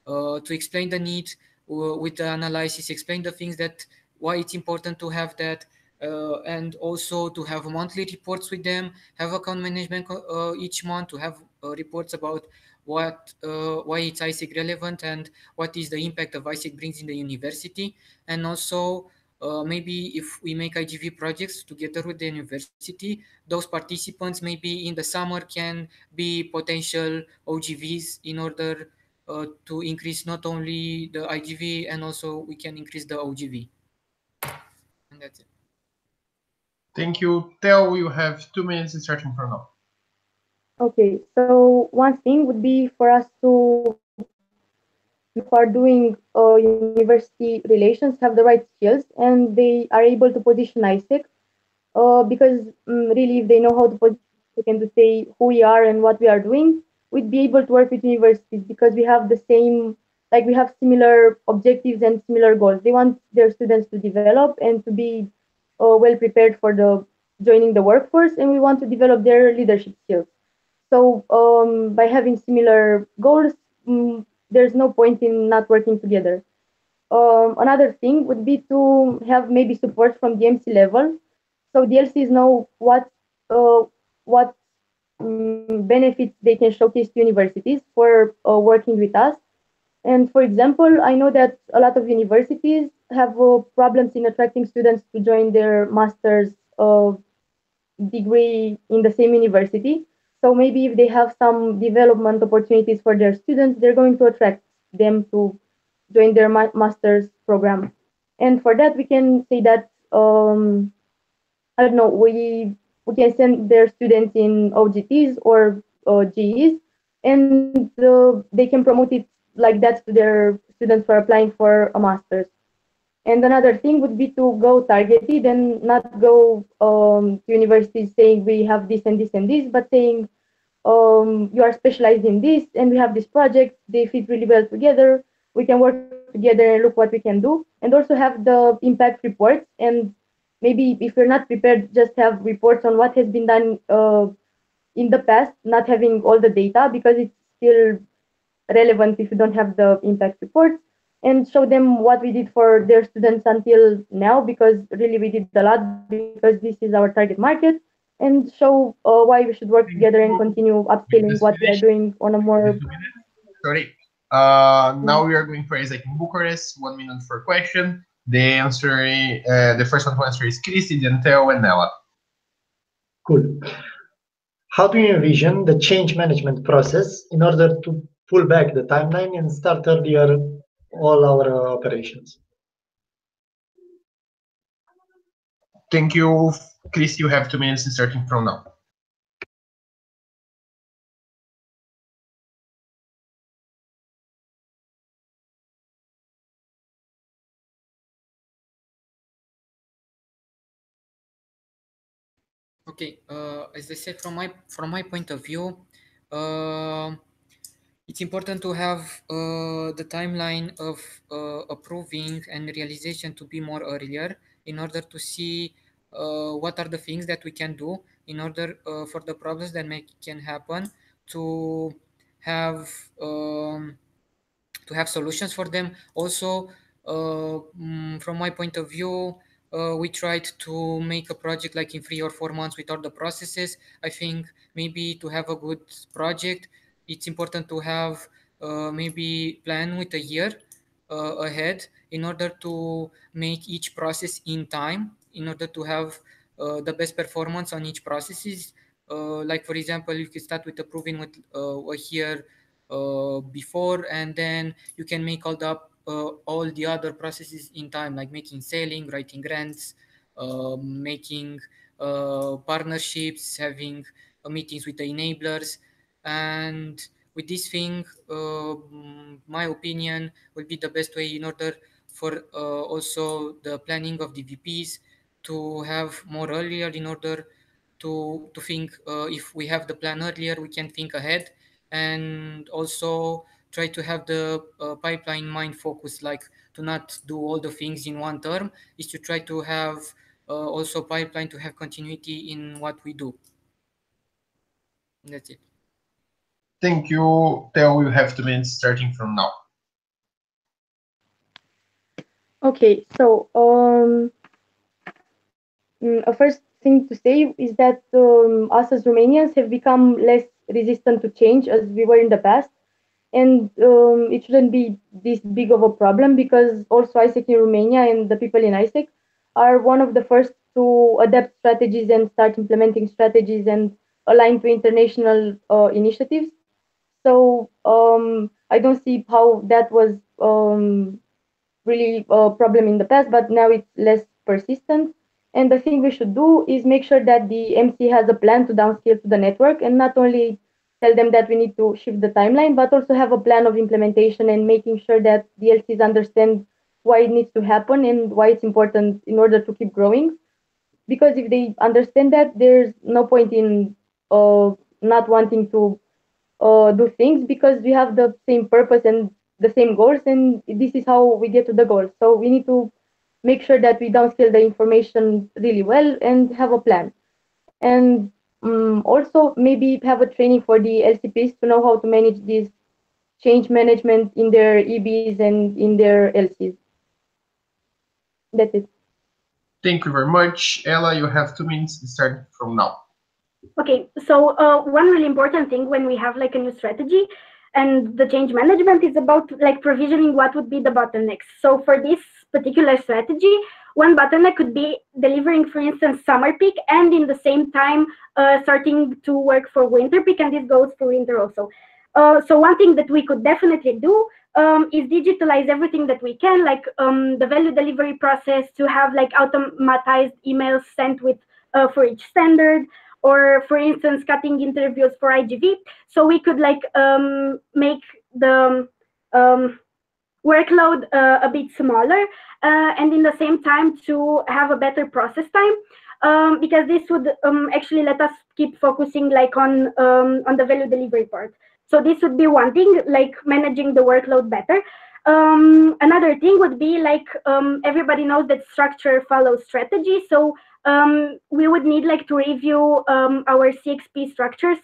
S11: to explain the need with the analysis, explain the things that why it's important to have that, and also to have monthly reports with them, have account management each month, to have reports about why it's ISEC relevant and what is the impact of ISEC brings in the university. And also maybe if we make IGV projects together with the university, those participants maybe in the summer can be potential OGVs in order to increase not only the IGV, and also we can increase the OGV. And that's it.
S2: Thank you. Theo, you have 2 minutes starting from now.
S9: Okay, so one thing would be for us to, if are doing university relations, have the right skills and they are able to position ISEC, because really if they know how to position ISEC and to say who we are and what we are doing, we'd be able to work with universities because we have the same, like we have similar objectives and similar goals. They want their students to develop and to be well prepared for the joining the workforce, and we want to develop their leadership skills. So by having similar goals, there's no point in not working together. Another thing would be to have maybe support from the MC level, so the LCs know what benefits they can showcase to universities for working with us. And for example, I know that a lot of universities have problems in attracting students to join their master's degree in the same university. So maybe if they have some development opportunities for their students, they're going to attract them to join their master's program. And for that, we can say that I don't know, we can send their students in OGTs or GEs, and they can promote it like that to their students for applying for a master's. And another thing would be to go targeted and not go to universities saying we have this and this and this, but saying you are specialized in this and we have this project, they fit really well together. We can work together and look what we can do. And also have the impact reports. And maybe if you're not prepared, just have reports on what has been done in the past, not having all the data because it's still relevant if you don't have the impact reports, and show them what we did for their students until now, because really we did a lot because this is our target market, and show why we should work together and continue upscaling what we are doing on a more.
S2: Sorry. Now we are going for ISEC in Bucharest. 1 minute for question. The first one to answer is Christy, then Theo, and Nella.
S12: Cool. How do you envision the change management process in order to pull back the timeline and start earlier all our operations?
S2: Thank you. Chris, you have 2 minutes starting from now.
S11: Okay, as I said, from my point of view, it's important to have the timeline of approving and realization to be more earlier in order to see what are the things that we can do in order for the problems that can happen to have um, solutions for them. Also, from my point of view, we tried to make a project like in 3 or 4 months with all the processes. I think maybe to have a good project, it's important to have maybe plan with a year ahead in order to make each process in time, in order to have the best performance on each processes. Like for example, you can start with approving with a year before, and then you can make all the other processes in time, like making selling, writing grants, making partnerships, having meetings with the enablers. And with this thing, my opinion will be the best way in order for also the planning of the VPs to have more earlier, in order to think if we have the plan earlier, we can think ahead, and also try to have the pipeline mind focus, like to not do all the things in one term, is to try to have also pipeline to have continuity in what we do. That's it.
S2: Thank you. Theo, you have 2 minutes starting from now.
S9: Okay, so a first thing to say is that us as Romanians have become less resistant to change as we were in the past. And it shouldn't be this big of a problem, because also ISEC in Romania and the people in ISEC are one of the first to adapt strategies and start implementing strategies and align to international initiatives. So I don't see how that was really a problem in the past, but now it's less persistent. And the thing we should do is make sure that the MC has a plan to downscale to the network, and not only tell them that we need to shift the timeline, but also have a plan of implementation and making sure that the LCs understand why it needs to happen and why it's important in order to keep growing. Because if they understand that, there's no point in not wanting to do things, because we have the same purpose and the same goals, and this is how we get to the goals. So we need to make sure that we downscale the information really well and have a plan. And also maybe have a training for the LCPs to know how to manage this change management in their EBs and in their LCs. That's it.
S2: Thank you very much. Ella, you have 2 minutes starting from now.
S10: Okay, so one really important thing when we have like a new strategy and the change management is about like provisioning what would be the bottlenecks. So for this particular strategy, one bottleneck could be delivering, for instance, summer peak, and in the same time starting to work for winter peak, and this goes for winter also. So one thing that we could definitely do is digitalize everything that we can, like the value delivery process, to have like automatized emails sent with for each standard, or for instance, cutting interviews for IGV. So we could like make the workload a bit smaller, and in the same time to have a better process time, because this would actually let us keep focusing like on the value delivery part. So this would be one thing, like managing the workload better. Another thing would be like everybody knows that structure follows strategy. So we would need like to review our CXP structures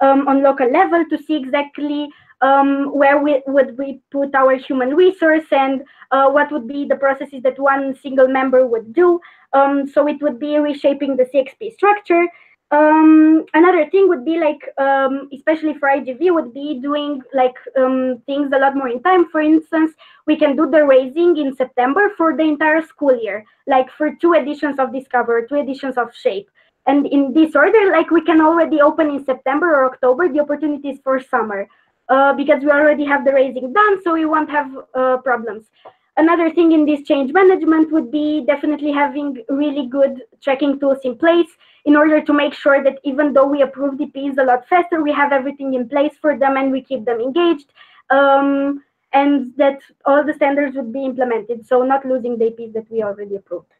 S10: on local level to see exactly where would we put our human resource, and what would be the processes that one single member would do. So it would be reshaping the CXP structure. Another thing would be like, especially for IGV, would be doing like things a lot more in time. For instance, we can do the raising in September for the entire school year, like for 2 editions of Discover, 2 editions of Shape. And in this order, like we can already open in September or October the opportunities for summer, because we already have the raising done, so we won't have problems. Another thing in this change management would be definitely having really good tracking tools in place in order to make sure that even though we approve DPs a lot faster, we have everything in place for them and we keep them engaged, and that all the standards would be implemented, so not losing the DPs that we already approved.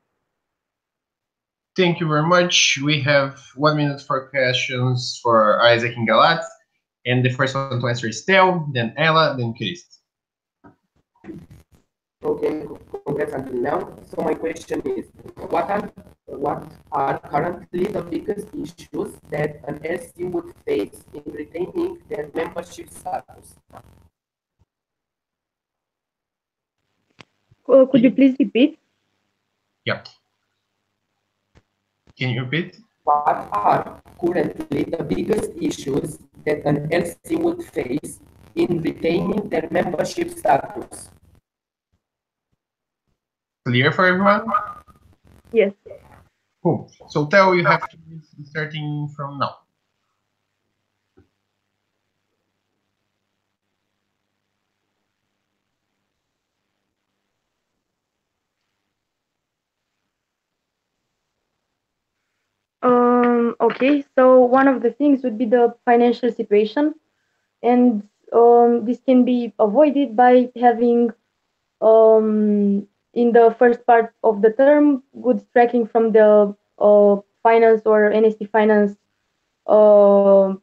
S2: Thank you very much. We have 1 minute for questions for Isaac and Galat. And the first one to answer is Theo, then Ella, then Chris.
S5: Okay, congrats until now. So my question is, what are what are currently the biggest issues that an LC would face in retaining their membership status?
S9: Could you please repeat?
S2: Yeah. Can you repeat?
S5: What are currently the biggest issues that an LC would face in retaining their membership status?
S2: Clear for everyone?
S9: Yes.
S2: Cool. So Theo, you have to be starting from now.
S9: Okay, so one of the things would be the financial situation, and this can be avoided by having in the first part of the term goods tracking from the finance or NST finance uh,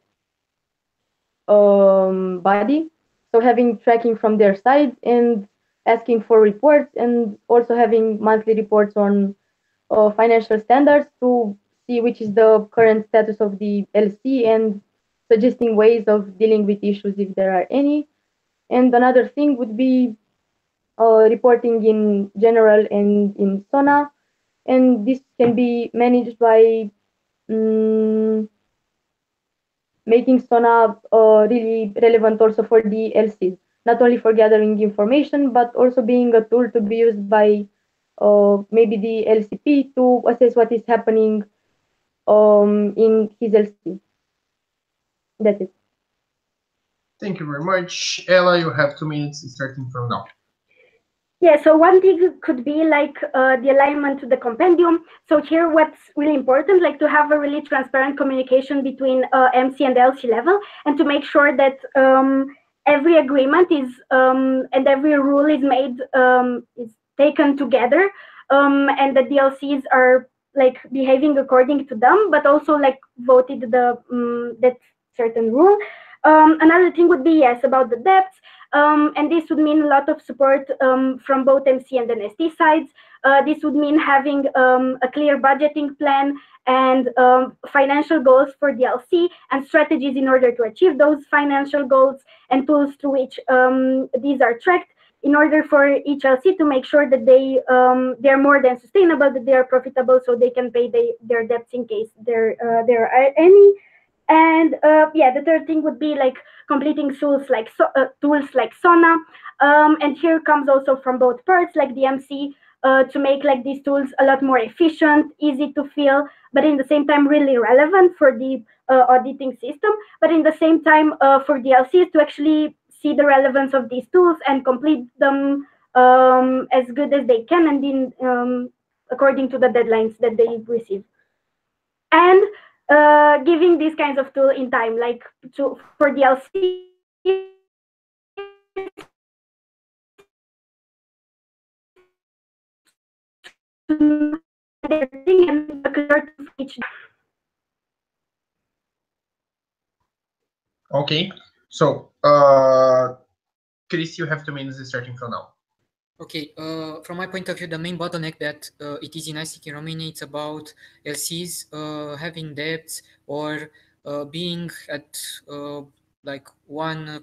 S9: body. So having tracking from their side and asking for reports, and also having monthly reports on financial standards to see which is the current status of the LC and suggesting ways of dealing with issues if there are any. And another thing would be reporting in general and in SONA, and this can be managed by making SONA really relevant also for the LCs, not only for gathering information, but also being a tool to be used by maybe the LCP to assess what is happening in his LC. That's it.
S2: Thank you very much. Ella, you have 2 minutes starting from now.
S10: Yeah, so one thing could be like the alignment to the compendium. So here what's really important, like to have a really transparent communication between MC and LC level, and to make sure that every agreement is and every rule is made, is taken together, and that the LCs are like behaving according to them, but also like voted the that certain rule. Another thing would be, yes, about the debts. And this would mean a lot of support from both MC and NST sides. This would mean having a clear budgeting plan and financial goals for the LC and strategies in order to achieve those financial goals, and tools through which these are tracked in order for each LC to make sure that they're more than sustainable, that they are profitable, so they can pay their debts in case there are any. And yeah, the third thing would be like completing tools like SONA, and here comes also from both parts, like the MC, to make like these tools a lot more efficient, easy to fill, but in the same time really relevant for the auditing system, but in the same time for the LCs to actually see the relevance of these tools and complete them as good as they can, and in according to the deadlines that they receive. And giving these kinds of tool in time, like for the LC,
S2: Okay, so Chris, you have 2 minutes starting from now.
S11: Okay, from my point of view, the main bottleneck that it is in ICT in Romania, it's about LCs having debts or being at like one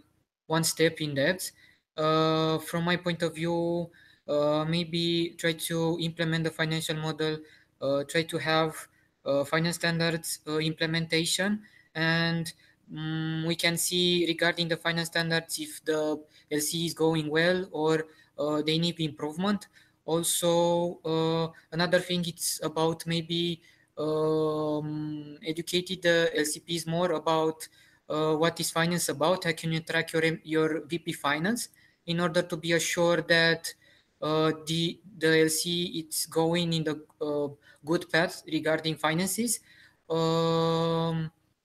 S11: step in debts. From my point of view, maybe try to implement the financial model, try to have finance standards implementation, and we can see regarding the finance standards if the LC is going well or they need improvement. Also, another thing, it's about maybe educated the LCPs more about what is finance about, how can you track your VP finance in order to be assured that the LC it's going in the good path regarding finances.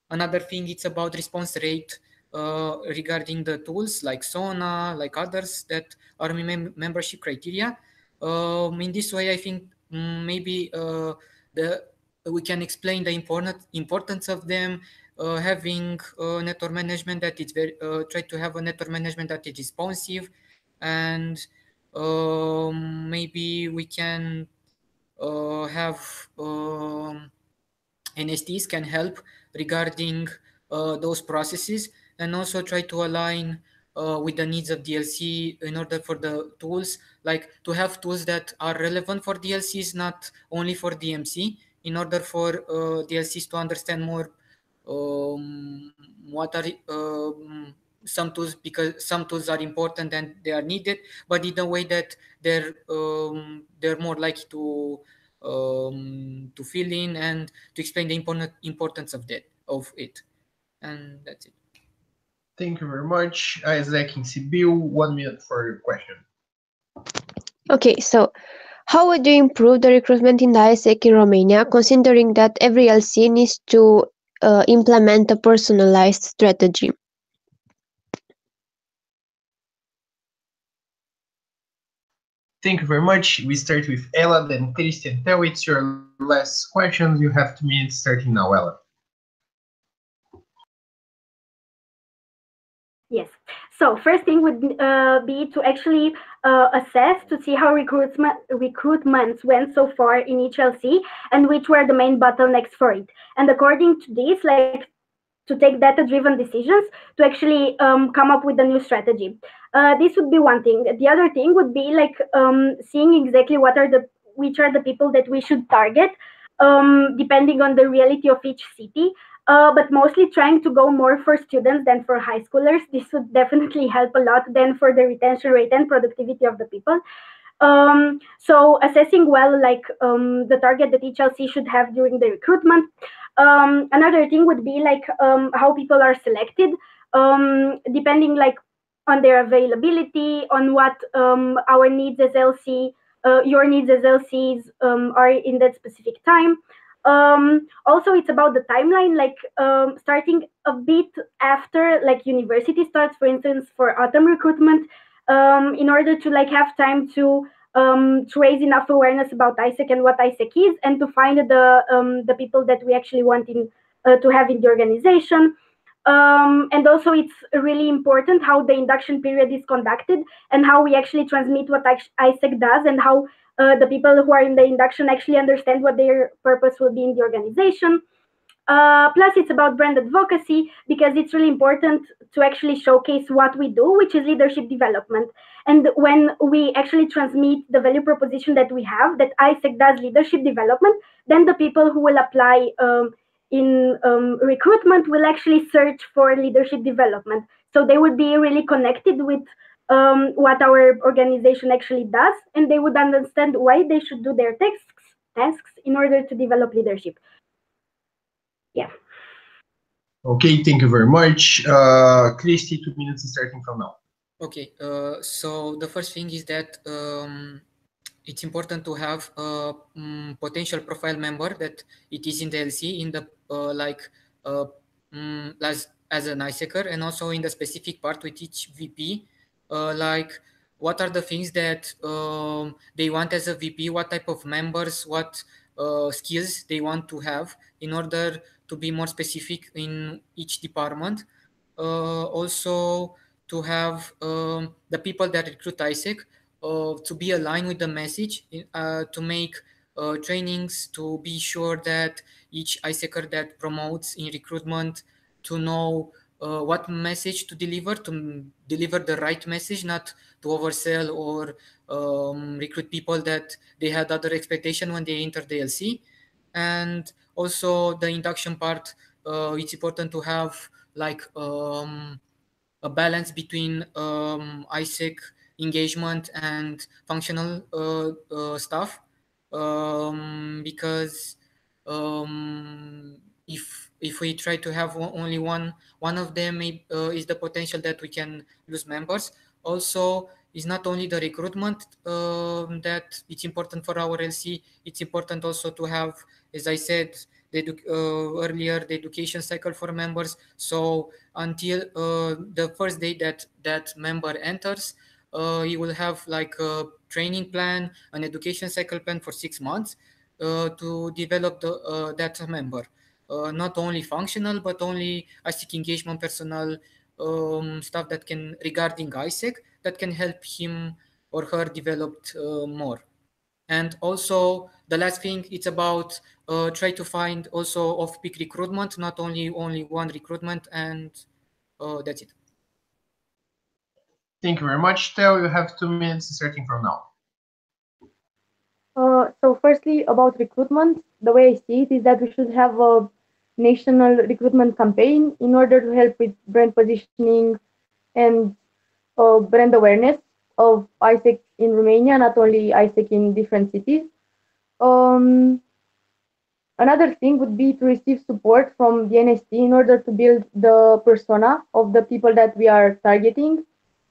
S11: Another thing, it's about response rate regarding the tools like SONA, like others that are membership criteria. In this way, I think maybe we can explain the importance of them, having network management that it's very try to have a network management that is responsive, and maybe we can have NSTs can help regarding those processes, and also try to align with the needs of DLC in order for the tools, like to have tools that are relevant for DLCs, not only for DMC, in order for DLCs to understand more what are some tools, because some tools are important and they are needed, but in a way that they're more likely to fill in and to explain the importance of it, and that's it.
S2: Thank you very much. Isaac in Sibiu, 1 minute for your question.
S6: Okay, so how would you improve the recruitment in the ISEC in Romania, considering that every LC needs to implement a personalized strategy?
S2: Thank you very much. We start with Ella, then Christian. Tell it's your last questions. You have 2 minutes starting now, Ella.
S10: Yes. So first thing would be to actually assess to see how recruitments went so far in each LC and which were the main bottlenecks for it. And according to this, like to take data-driven decisions to actually come up with a new strategy. This would be one thing. The other thing would be like seeing exactly which are the people that we should target, depending on the reality of each city. But mostly trying to go more for students than for high schoolers. This would definitely help a lot then for the retention rate and productivity of the people. So assessing well, like the target that each LC should have during the recruitment. Another thing would be like how people are selected, depending like on their availability, on what our needs as LC, your needs as LCs are in that specific time. Also, it's about the timeline, like starting a bit after like university starts, for instance, for autumn recruitment, in order to like have time to raise enough awareness about ISEC and what ISEC is, and to find the people that we actually want to have in the organization. And also, it's really important how the induction period is conducted and how we actually transmit what ISEC does, and how the people who are in the induction actually understand what their purpose will be in the organization. Plus, it's about brand advocacy, because it's really important to actually showcase what we do, which is leadership development. And when we actually transmit the value proposition that we have, that ISEC does leadership development, then the people who will apply in recruitment will actually search for leadership development. So they would be really connected with what our organization actually does, and they would understand why they should do their tasks in order to develop leadership. Yeah.
S2: Okay, thank you very much. Christy, 2 minutes starting from now.
S11: Okay, so the first thing is that it's important to have a potential profile member that it is in the LC, in the as an ISECer, and also in the specific part with each VP, like what are the things that they want as a VP, what type of members, what skills they want to have in order to be more specific in each department. Also to have the people that recruit ISEC to be aligned with the message, to make trainings to be sure that each ISECer that promotes in recruitment to know what message to deliver the right message, not to oversell or recruit people that they had other expectation when they enter the LC. And also the induction part, it's important to have like a balance between ISEC engagement and functional stuff, because if we try to have only one of them, is the potential that we can lose members. Also, it's not only the recruitment that it's important for our LC. It's important also to have, as I said, earlier, the education cycle for members. So until the first day that member enters, he will have like a training plan, an education cycle plan for 6 months to develop that member. Not only functional, but only ISEC engagement, personal stuff that can regarding ISEC that can help him or her develop more. And also the last thing, it's about try to find also off-peak recruitment, not only one recruitment, and that's it.
S2: Thank you very much, Theo. You have 2 minutes starting from now.
S9: So firstly, about recruitment, the way I see it is that we should have a national recruitment campaign in order to help with brand positioning and brand awareness of ISEC in Romania, not only ISEC in different cities. Another thing would be to receive support from the NST in order to build the persona of the people that we are targeting,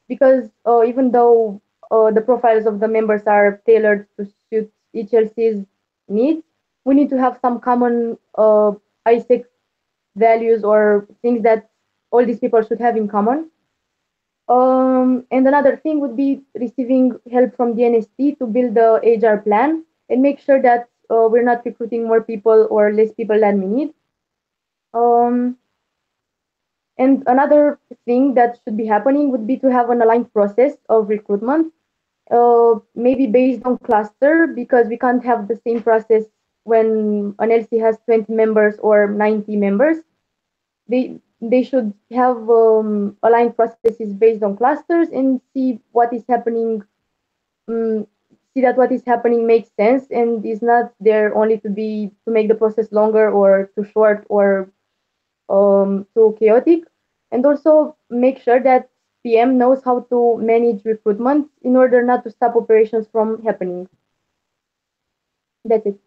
S9: because even though the profiles of the members are tailored to suit each LC's needs, we need to have some common ISEC values or things that all these people should have in common. And another thing would be receiving help from the NST to build the HR plan and make sure that we're not recruiting more people or less people than we need. And another thing that should be happening would be to have an aligned process of recruitment, maybe based on cluster, because we can't have the same process when an LC has 20 members or 90 members. They should have aligned processes based on clusters and see what is happening, see that what is happening makes sense and is not there only to make the process longer or too short or too chaotic. And also make sure that PM knows how to manage recruitment in order not to stop operations from happening. That's it.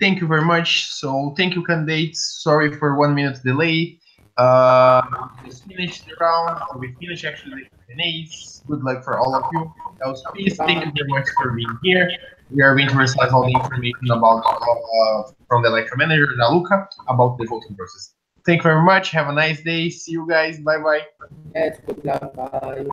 S2: Thank you very much. So thank you, candidates. Sorry for 1 minute delay. We just finished the round. We finished actually the Q&As. Good luck for all of you. Please, thank you very much for being here. We are going to receive all the information about from the lecture manager, Raluca, about the voting process. Thank you very much. Have a nice day. See you guys. Bye bye.
S5: Yes, good luck. Bye.